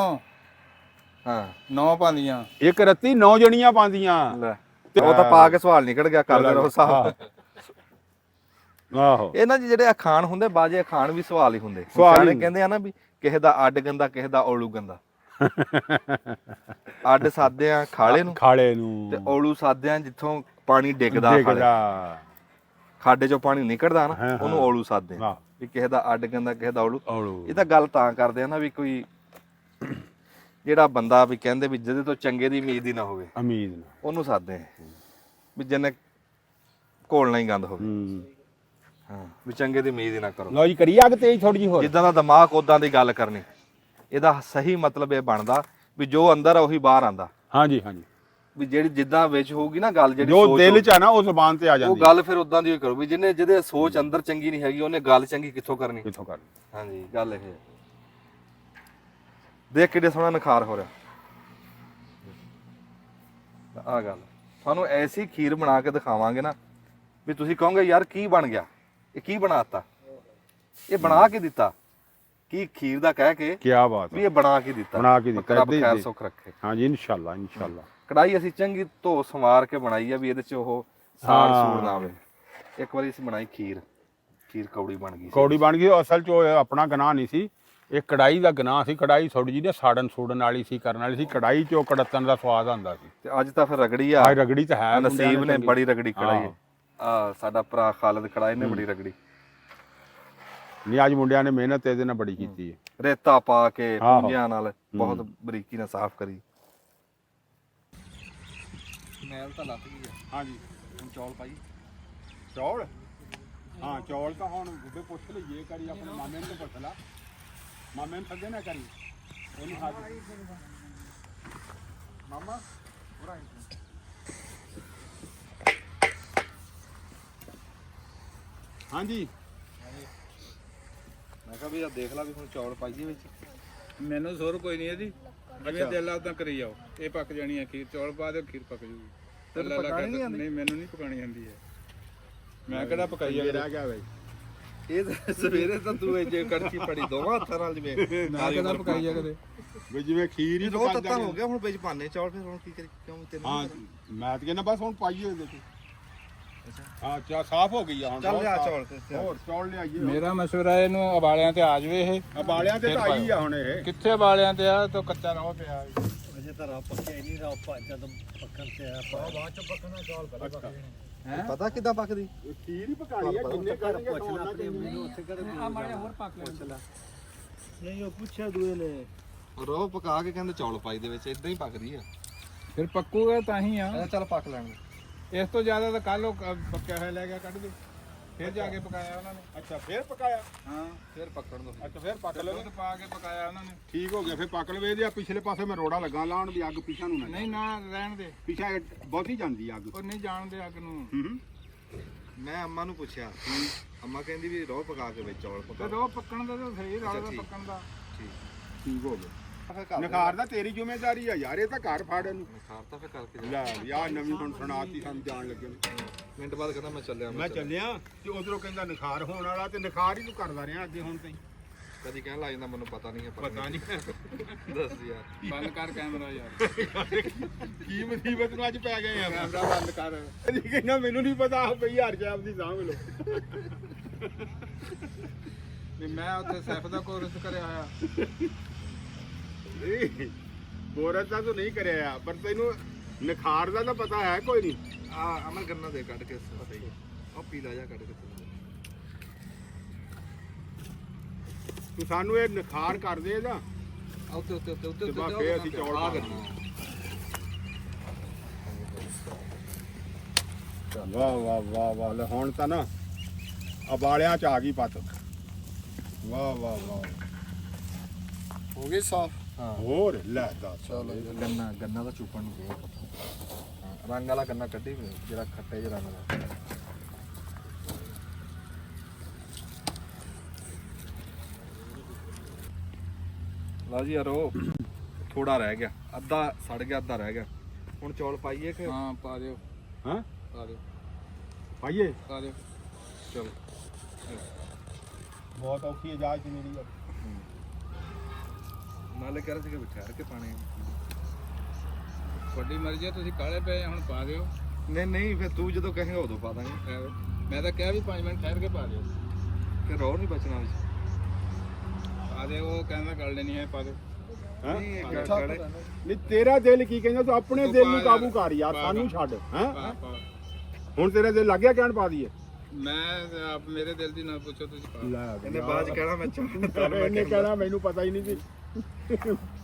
ਹਾਂ 9 ਪਾਉਂਦੀਆਂ। ਇੱਕ ਰੱਤੀ 9 ਜਣੀਆਂ ਪਾਉਂਦੀਆਂ। ਲੈ, ਉਹ ਤਾਂ ਪਾ ਕੇ ਸਵਾਲ ਨਿਕਲ ਗਿਆ। ਕਰਦੇ ਰਹੋ ਸਾਹਿਬ। ਆਹੋ, ਇਹਨਾਂ ਦੇ ਜਿਹੜੇ ਅਖਾਣ ਹੁੰਦੇ, ਬਾਜੇ ਅਖਾਣ ਵੀ ਸਵਾਲ ਹੀ ਹੁੰਦੇ। ਸਵਾਲ ਸਿਆਣੇ ਹੀ। ਕਹਿੰਦੇ ਆ ਨਾ ਵੀ ਕਿਸੇ ਦਾ ਅੱਡ ਗੰਦਾ, ਕਿਸੇ ਦਾ ਔਲੂ ਗੰਦਾ। ਅੱਡ ਸਾਦੇ ਆ ਖਾਲੇ ਨੂੰ, ਖਾਲੇ ਨੂੰ ਤੇ ਔਲੂ ਸਾਦੇ ਆ ਜਿੱਥੋਂ ਪਾਣੀ ਡਿੱਗਦਾ ਖਾਲੇ। ਡਿੱਗਦਾ। ਖਾਡੇ ਚੋਂ ਪਾਣੀ ਨਿਕਲਦਾ ਨਾ, ਹਾਂ, ਉਹਨੂੰ ਹਾਂ। ਔਲੂ ਸਾਦੇ ਆ। ਹਾਂ। ਵੀ ਕਿਸੇ ਦਾ ਅੱਡ ਗੰਦਾ, ਕਿਸੇ ਦਾ ਔਲੂ। ਔਲੂ। ਇਹ ਤਾਂ ਗੱਲ ਤਾਂ ਕਰਦੇ ਆ ਨਾ ਵੀ ਕੋਈ ਜਿਹੜਾ ਬੰਦਾ ਵੀ ਕਹਿੰਦੇ ਵੀ ਜਿਹਦੇ ਤੋਂ ਚੰਗੇ ਦੀ ਉਮੀਦ ਹੀ ਨਾ ਹੋਵੇ, ਉਮੀਦ ਨਾ। ਉਹਨੂੰ ਸਾਦੇ ਆ। ਵੀ ਜਿਹਨੇ ਘੋਲਣਾ ਹੀ ਗੰਦ ਹੋਵੇ। ਹੂੰ। ਹਾਂ, ਵੀ ਚੰਗੇ ਦੀ ਉਮੀਦ ਹੀ ਨਾ ਕਰੋ। ਲਓ ਜੀ, ਕਰੀਏ ਅੱਗ ਤੇਜ਼ ਥੋੜੀ ਜਿਹੀ ਹੋਰ। ਜਿੱਦਾਂ ਦਾ ਦਿਮਾਗ ਉਦਾਂ ਦੀ ਗੱਲ ਕਰਨੀ। ਇਹਦਾ ਸਹੀ ਮਤਲਬ ਇਹ ਬਣਦਾ ਵੀ ਜੋ ਅੰਦਰ ਆ ਉਹੀ ਬਾਹਰ ਆਂਦਾ। ਹਾਂਜੀ ਹਾਂਜੀ, ਵੀ ਜਿਹੜੀ ਜਿੱਦਾਂ ਵਿੱਚ ਹੋਊਗੀ ਨਾ ਗੱਲ, ਜਿਹੜੀ ਜੋ ਸੋਚ ਦਿਲ ਹੋਊਗੀ, ਚ ਆ ਨਾ ਉਹ ਜ਼ੁਬਾਨ ਤੇ ਆ ਉਹ ਜਾਂਦੀ। ਗੱਲ ਫਿਰ ਉਦਾਂ ਦੀ ਹੀ ਕਰੋ। ਵੀ ਜਿਹਦੇ ਸੋਚ ਅੰਦਰ ਚੰਗੀ ਨਹੀਂ ਹੈਗੀ, ਉਹਨੇ ਗੱਲ ਚੰਗੀ ਕਿੱਥੋਂ ਕਰਨੀ। ਕਿੱਥੋਂ ਕਰ। ਹਾਂਜੀ, ਗੱਲ ਇਹ ਹੈ। ਦੇਖ ਕਿੱਡੇ ਸੋਹਣਾ ਨਖਾਰ ਹੋ ਰਿਹਾ। ਆ ਗੱਲ ਤੁਹਾਨੂੰ ਐਸੀ ਖੀਰ ਬਣਾ ਕੇ ਦਿਖਾਵਾਂਗੇ ਨਾ ਵੀ ਤੁਸੀਂ ਕਹੋਗੇ ਯਾਰ ਕੀ ਬਣ ਗਿਆ, ਇਹ ਕੀ ਬਣਾਤਾ, ਇਹ ਬਣਾ ਕੇ ਦਿੱਤਾ। ਕੀ ਖੀਰ ਦਾ ਕਹਿ ਕੇ ਕੀ ਬਾਤ ਵੀ ਹੈ। ਇਹ ਬਣਾ ਕੇ ਦਿੱਤਾ। ਬਣਾ ਕੇ ਦਿੱਤਾ। ਰੱਬ ਏਦਾਂ ਹੀ ਖੈਰ ਦੇ- ਸੁੱਖ ਰੱਖੇ। ਹਾਂਜੀ, ਇਨਸ਼ਾਅੱਲਾ ਇਨਸ਼ਾਅੱਲਾ। ਕੜਾਈ ਅਸੀਂ ਚੰਗੀ ਧੋ ਸਵਾਰ ਕੇ ਬਣਾਈ ਆ ਵੀ ਇਹਦੇ 'ਚ ਉਹ ਸਾੜ ਸੂੜ ਨਾ ਆਵੇ। ਇੱਕ ਵਾਰੀ ਅਸੀਂ ਬਣਾਈ ਖੀਰ ਕੌੜੀ ਬਣ ਗਈ ਸੀ। ਕੌੜੀ ਬਣ ਗਈ। ਅਸਲ 'ਚ ਉਹ ਆਪਣਾ ਗੁਨਾਹ ਨਹੀਂ ਸੀ, ਇਹ ਕੜਾਈ ਦਾ ਗੁਨਾਹ ਸੀ। ਕੜਾਈ ਥੋੜੀ ਜਿਹੀ ਸਾੜਨ ਸੂੜਨ ਵਾਲੀ ਸੀ, ਕਰਨ ਵਾਲੀ ਸੀ। ਕੜਾਈ 'ਚੋਂ ਕੜਤਣ ਦਾ ਸਵਾਦ ਆਉਂਦਾ ਸੀ। ਤੇ ਅੱਜ ਤਾਂ ਫਿਰ ਰਗੜੀ ਆ। ਅੱਜ ਰਗੜੀ ਤਾਂ ਹੈ, ਨਸੀਬ ਨੇ ਬੜੀ ਰਗੜੀ ਕੜਾਈ ਆ। ਸਾਡਾ ਭਰਾ ਖਾਲਦ ਕੜਾਈ ਨੇ ਬੜੀ ਰਗੜੀ। ਨਹੀਂ ਅੱਜ ਮੁੰਡਿਆਂ ਨੇ ਮਿਹਨਤ ਇਹਦੇ ਨਾਲ ਬੜੀ ਕੀਤੀ ਹੈ। ਰੇਤਾ ਪਾ ਕੇ ਪੁੰਜਿਆਂ ਨਾਲ ਬਹੁਤ ਬਰੀਕੀ ਨਾਲ ਸਾਫ਼ ਕਰੀ। ਮੈਲ ਤਾਂ ਲੱਗ ਗਈ ਆ। ਹਾਂਜੀ ਹੁਣ ਚੌਲ ਪਾਈ। ਚੌਲ? ਹਾਂ ਚੌਲ ਤਾਂ ਹੁਣ ਗੁੱਬੇ ਪੁੱਛ ਲਈਏ, ਕਰੀ ਆਪਣੇ ਮਾਮੇ ਨੂੰ ਪੁੱਛ ਲਾ, ਮਾਮੇ ਨੂੰ ਸੱਦੇ ਨਾ ਕਰੀ ਉਹਨੂੰ ਹਾਜ਼ਰ ਮਾਮਾ ਹਾਂਜੀ। ਮੈਂ ਕਿਹਾ ਵੀ ਆ ਦੇਖ ਲਾ ਵੀ ਹੁਣ ਚੌਲ ਪਾਈਏ ਵਿੱਚ। ਮੈਨੂੰ ਜ਼ੋਰ ਕੋਈ ਨਹੀਂ ਇਹਦੀ, ਜਿਵੇਂ ਦਿਲ ਆ ਉਦਾਂ ਕਰੀ ਜਾਓ। ਇਹ ਪੱਕ ਜਾਣੀ ਹੈ ਖੀਰ, ਚੌਲ ਪਾ ਦਿਓ ਖੀਰ ਪੱਕ ਜੂਗੀ। ਤੈਨੂੰ ਪਕਾਣੀ ਨਹੀਂ ਆਉਂਦੀ? ਨਹੀਂ ਮੈਨੂੰ ਨਹੀਂ ਪਕਾਣੀ ਆਉਂਦੀ ਹੈ। ਮੈਂ ਕਿਹੜਾ ਪਕਾਈ ਆ। ਰਹਿ ਗਿਆ ਬਈ ਇਹ ਸਵੇਰੇ ਤਾਂ ਤੂੰ ਇਹ ਜੇ ਕੜਛੀ ਫੜੀ ਦੋਵਾਂ ਹੱਥਾਂ ਨਾਲ ਜਿਵੇਂ ਮੈਂ ਕਿਹੜਾ ਪਕਾਈ ਆ ਕਦੇ। ਵੀ ਜਿਵੇਂ ਖੀਰ ਹੀ ਰੋ ਤੱਤਾ ਹੋ ਗਿਆ ਹੁਣ ਵਿੱਚ ਪਾਣੇ ਚੌਲ। ਫਿਰ ਹੁਣ ਕੀ ਕਰੀ ਕਿਉਂ ਤੈਨੂੰ ਹਾਂ ਮੈਂ ਤਾਂ ਕਹਿੰਦਾ ਬਸ ਹੁਣ ਪਾਈਏ ਇਹਦੇ ਤੇ। ਹਾਂ ਚਾ ਸਾਫ਼ ਹੋ ਗਈ ਆ ਹੁਣ। ਚੱਲ ਲਿਆ ਚੌਲ ਤੇ ਹੋਰ ਚੌਲ ਲਿਆਈਏ। ਮੇਰਾ ਮਸ਼ਵਰਾ ਇਹਨੂੰ ਉਬਾਲਿਆਂ ਤੇ ਆ ਜਾਵੇ। ਇਹ ਉਬਾਲਿਆਂ ਤੇ ਤਾਂ ਆਈ ਆ ਹੁਣ ਇਹ। ਕਿੱਥੇ ਉਬਾਲਿਆਂ ਤੇ ਆ ਤਾਂ ਕੱਚਾ ਰहो ਪਿਆ। ਅਜੇ ਤਾਂ ਰਾਹ ਪੱਕਿਆ ਨਹੀਂ, ਰਾਹ ਜਦੋਂ ਪੱਕਣ ਤੇ ਆ ਬਾਅਦ ਚ ਪੱਕਣਾ ਚੌਲ ਪਤਾ ਕਿੱਦਾਂ ਪੱਕਦੀ? ਖੀਰ ਹੀ ਪਕਾਈ ਆ, ਕਿੰਨੇ ਕਰਨਗੇ ਪੁੱਛਣਾ ਮੈਨੂੰ ਉੱਥੇ ਕਰ ਆ ਮਾੜੇ ਹੋਰ ਪੱਕ ਲੈ। ਨਹੀਂ ਉਹ ਪੁੱਛਿਆ ਦੂਏ ਨੇ ਰੋ ਪਕਾ ਕੇ ਕਹਿੰਦੇ ਚੌਲ ਪਾਈ ਦੇ ਵਿੱਚ ਇਦਾਂ ਹੀ ਪੱਕਦੀ ਆ। ਫਿਰ ਪੱਕੂਗਾ ਤਾਂ ਹੀ ਆ। ਚੱਲ ਪੱਕ ਲੈਣ। ਇਸ ਤੋਂ ਜ਼ਿਆਦਾ ਤਾਂ ਕੱਲ ਉਹ ਪੱਕਿਆ ਹੋਇਆ ਲੈ ਗਿਆ ਕੱਢ ਦੇ। ਫਿਰ ਜਾ ਕੇ ਪਕਾਇਆ ਉਹਨਾਂ ਨੇ। ਅੱਛਾ ਫੇਰ ਪਕਾਇਆ? ਹਾਂ ਫਿਰ ਪੱਕਣ ਦੋ। ਅੱਛਾ ਫੇਰ ਪੱਕ ਲਵੇ। ਦੁੱਧ ਪਾ ਕੇ ਪਕਾਇਆ ਉਹਨਾਂ ਨੇ। ਠੀਕ ਹੋ ਗਿਆ, ਫੇਰ ਪੱਕ ਲਵੇ। ਇਹਦੇ ਪਿਛਲੇ ਪਾਸੇ ਮੈਂ ਰੋੜਾ ਲੱਗਾ ਲਾਉਣ ਵੀ ਅੱਗ ਪਿਛਾ ਨੂੰ ਨਾ ਨਹੀਂ ਨਾ ਰਹਿਣ ਦੇ, ਪਿਛਾ ਬਹੁਤੀ ਜਾਂਦੀ ਅੱਗ। ਉਹ ਨਹੀਂ ਜਾਣਦੇ ਅੱਗ ਨੂੰ। ਮੈਂ ਅੰਮਾ ਨੂੰ ਪੁੱਛਿਆ, ਅੰਮਾ ਕਹਿੰਦੀ ਵੀ ਰੋ ਪਕਾ ਕੇ ਵਿੱਚ ਚੌਲ ਪਕਾ। ਤੇ ਉਹ ਪੱਕਣ ਦਾ ਤਾਂ ਸਹੀ ਰਾਹ ਦਾ ਪੱਕਣ ਦਾ। ਠੀਕ ਹੋ ਗਿਆ। ਨਖਾਰ ਦਾ ਤੇਰੀ ਜ਼ਿੰਮੇਵਾਰੀ ਆ ਯਾਰ, ਇਹ ਤਾਂ ਘਰ ਫਾੜ ਇਹਨੂੰ। ਖਾਰ ਤਾਂ ਫਿਰ ਕਰਕੇ ਲੈ ਯਾਰ ਨਵੀਂ ਹੁਣ ਸੁਣਾਤੀ ਸਾਨੂੰ ਜਾਣ ਲੱਗੇ ਨੂੰ। ਮਿੰਟ ਬਾਅਦ ਕਹਿੰਦਾ ਮੈਂ ਚੱਲਿਆ। ਮੈਂ ਚੱਲਿਆ ਤੇ ਉਧਰੋਂ ਕਹਿੰਦਾ ਨਖਾਰ ਹੋਣ ਵਾਲਾ, ਤੇ ਨਖਾਰ ਹੀ ਤੂੰ ਕਰਦਾ ਰਿਹਾ ਅੱਗੇ ਹੁਣ ਤਾਈਂ। ਕਦੀ ਕਹਿਣ ਲੱਗ ਜਾਂਦਾ ਮੈਨੂੰ ਪਤਾ ਨਹੀਂ ਹੈ। ਪਤਾ ਨਹੀਂ ਦੱਸ ਯਾਰ। ਬੰਦ ਕਰ ਕੈਮਰਾ ਯਾਰ। ਕੀ ਮੁਸੀਬਤ ਨੂੰ ਅੱਜ ਪੈ ਗਏ ਆ। ਕੈਮਰਾ ਬੰਦ ਕਰ। ਇਹ ਕਹਿੰਦਾ ਮੈਨੂੰ ਨਹੀਂ ਪਤਾ ਬਈ ਹਰ ਜਾਬ ਦੀ ਸਾਂਭ ਲੋ। ਵੀ ਮੈਂ ਉੱਥੇ ਸੈਫ ਦਾ ਕੋਰਸ ਕਰਿਆ ਹੋਇਆ। ਬੋਰਤ ਦਾ ਤੂੰ ਨਹੀਂ ਕਰਿਆ, ਪਰ ਤੈਨੂੰ ਨਖਾਰ ਦਾ ਤਾਂ ਪਤਾ ਹੈ ਕੋਈ ਨਹੀਂ। ਆ ਅਮਰ ਗੰਨਾ ਦੇ ਕੱਢ ਕੇ ਸਹੀ। ਉਹ ਪੀਲਾ ਜਾ ਕੱਢ ਕੇ ਤੂੰ ਸਾਨੂੰ ਇਹ ਨਖਾਰ ਕਰ ਦੇ ਇਹਦਾ। ਉੱਤੇ ਉੱਤੇ ਉੱਤੇ ਤੇ ਬਸ ਫੇਰ ਅਸੀਂ ਚੌਲ ਪਾ ਦੇਣੇ। ਵਾਹ ਵਾਹ ਵਾਹ ਵਾਹ, ਲੈ ਹੁਣ ਤਾਂ ਨਾ ਉਬਾਲਿਆਂ ਚ ਆ ਗਈ ਪੱਤ। ਵਾਹ ਵਾਹ ਵਾਹ, ਹੋ ਗਈ ਸਾਫ। ਹੋਰ ਲੈ ਦੱਸ। ਗੰਨਾ ਦਾ ਚੂਪਣ ਨੂੰ ਬਹੁਤ ਰੰਗ ਵਾਲਾ ਗੰਨਾ ਕੱਢੀ ਜਿਹੜਾ ਖੱਟੇ ਜਿਹਾ ਰੰਗ ਦਾ। ਲਓ ਜੀ ਯਾਰੋ ਥੋੜਾ ਰਹਿ ਗਿਆ, ਅੱਧਾ ਸੜ ਗਿਆ ਅੱਧਾ ਰਹਿ ਗਿਆ। ਹੁਣ ਚੌਲ ਪਾਈਏ ਕਿ? ਹਾਂ ਪਾ ਦਿਓ। ਹਾਂ ਪਾ ਦਿਓ ਪਾਈਏ। ਪਾ ਦਿਓ। ਚਲੋ ਬਹੁਤ ਔਖੀ ਇਜਾਜ਼ਤ ਮਿਲੀ ਆ। ਨਾਲੇ ਕਹਿ ਰਹੇ ਸੀਗੇ ਵੀ ਠਹਿਰ ਕੇ ਪਾਣੇ। ਤੁਹਾਡੀ ਮਰਜ਼ੀ ਹੈ, ਤੁਸੀਂ ਕਾਲੇ ਪਏ ਹੁਣ ਪਾ ਦਿਓ। ਨਹੀਂ ਨਹੀਂ ਫਿਰ ਤੂੰ ਜਦੋਂ ਕਹੇਗਾ ਉਦੋਂ ਪਾ ਦਾਂਗੇ। ਮੈਂ ਤਾਂ ਕਿਹਾ ਵੀ 5 ਮਿੰਟ ਠਹਿਰ ਕੇ ਪਾ ਦਿਓ। ਫਿਰ ਰੋਹ ਨਹੀਂ ਬਚਣਾ ਵਿੱਚ। ਪਾ ਦਿਓ, ਉਹ ਕਹਿੰਦਾ ਗੱਲ ਨਹੀਂ ਹੈ, ਪਾ ਦਿਓ। ਨਹੀਂ ਨਹੀਂ ਤੇਰਾ ਦਿਲ ਕੀ ਕਹਿੰਦਾ, ਤੂੰ ਆਪਣੇ ਦਿਲ ਨੂੰ ਕਾਬੂ ਕਰ ਯਾਰ, ਸਾਨੂੰ ਛੱਡ। ਹੈ ਪਾ। ਹੁਣ ਤੇਰਾ ਦਿਲ ਲੱਗ ਗਿਆ ਕਹਿਣ ਪਾ ਦਈਏ। ਮੈਂ ਆਪ ਮੇਰੇ ਦਿਲ ਦੀ ਨਾ ਪੁੱਛੋ, ਤੁਸੀਂ ਪਾ। ਇਹਨੇ ਬਾਅਦ ਚ ਕਹਿਣਾ ਮੈਂ ਇਹਨੇ ਕਹਿਣਾ ਮੈਨੂੰ ਪਤਾ ਹੀ ਨਹੀਂ ਸੀ।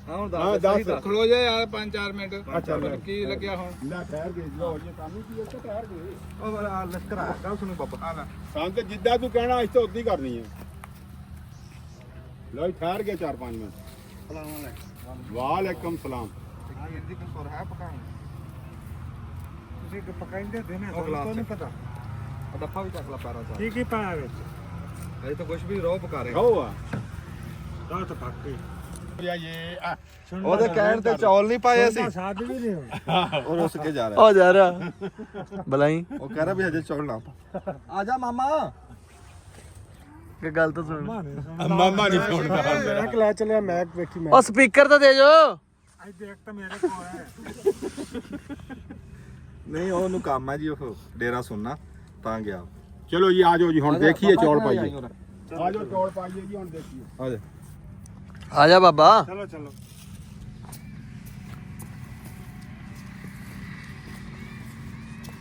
ਹਾਂ ਹੁਣ ਹਾਂ, ਦੱਸ ਦੱਸ। ਖਲੋ ਜਾ ਯਾਰ 5-4 ਮਿੰਟ। ਅੱਛਾ, ਲੈ। ਕੀ ਲੱਗਿਆ ਹੁਣ? ਲੈ ਠਹਿਰ ਗਏ ਲੋ ਜੀ, ਸਾਨੂੰ ਕੀ ਇੱਥੇ ਠਹਿਰ ਗਏ। ਉਹ ਵਾਲਾ ਲਸ਼ਕਰ ਆ ਗੱਲ ਸੁਣੋ ਬਾਬਾ। ਆ ਲੈ। ਸਾਨੂੰ ਤੇ ਜਿੱਦਾਂ ਤੂੰ ਕਹਿਣਾ ਅਸੀਂ ਤਾਂ ਉਦਾਂ ਹੀ ਕਰਨੀ ਹੈ। ਲੋ ਜੀ ਠਹਿਰ ਗਏ 4-5 ਮਿੰਟ। ਸਲਾਮ ਵਾਲੇਕਮ ਸਲਾਮ। ਇਹਦੀ ਕੋਈ ਸੁਰ ਹੈ ਪਕਾਉਣ? ਤੁਸੀਂ ਪਕਾਈਂਦੇ ਦੇ ਨਾ, ਉਹ ਗਲਾਸ ਤੁਹਾਨੂੰ ਨਹੀਂ ਪਤਾ ਆ ਡੱਫਾ ਵੀ ਚੱਕ ਲਾ ਪੈਰਾਂ ਚ। ਕੀ ਕੀ ਪਾਇਆ ਵਿੱਚ। ਅਜੇ ਤਾਂ ਕੁਝ ਵੀ ਰੋਹ ਪਕਾ ਰਹੇ। ਖਾਓ ਆ ਰਾਹ ਤਾਂ ਪੱਕ ਗਈ। ਉਹਦੇ ਕਹਿਣ ਤੇ ਚੌਲ ਨਹੀਂ ਪਾਏ ਅਸੀਂ। ਸਾਦ ਵੀ ਨਹੀਂ ਹੋਇਆ। ਉਹ ਰੁੱਸ ਕੇ ਜਾ ਰਿਹਾ। ਆ ਜਾ ਰਿਹਾ ਬਲਾਈ ਉਹ ਕਹਿ ਰਿਹਾ ਵੀ ਹਜੇ ਚੌਲ ਨਾ ਪਾ। ਆ ਜਾ ਮਾਮਾ। ਕਿ ਗੱਲ ਤਾਂ ਸੁਣ। ਮਾਮਾ ਨਹੀਂ ਸੁਣਦਾ। ਮੈਂ ਲੈ ਚੱਲਿਆ, ਮੈਂ ਵੇਖੀ। ਮੈਂ ਉਹ ਸਪੀਕਰ ਤਾਂ ਦੇ ਜੋ। ਅੱਜ ਦੇਖ ਤਾਂ ਮੇਰੇ ਕੋਲ ਹੈ। ਨਹੀਂ ਉਹਨੂੰ ਕੰਮ ਹੈ ਜੀ, ਉਹ ਡੇਰਾ ਸੁਣਨਾ ਤਾਂ ਗਿਆ। ਚਲੋ ਜੀ ਆ ਜਾਓ ਜੀ, ਹੁਣ ਦੇਖੀਏ ਚੌਲ ਪਾਈਏ। ਆ ਜਾਓ ਚੌਲ ਪਾਈਏ ਜੀ, ਹੁਣ ਦੇਖੀਏ। ਆ ਜਾ ਆ ਜਾ ਬਾਬਾ। ਚਲੋ ਚਲੋ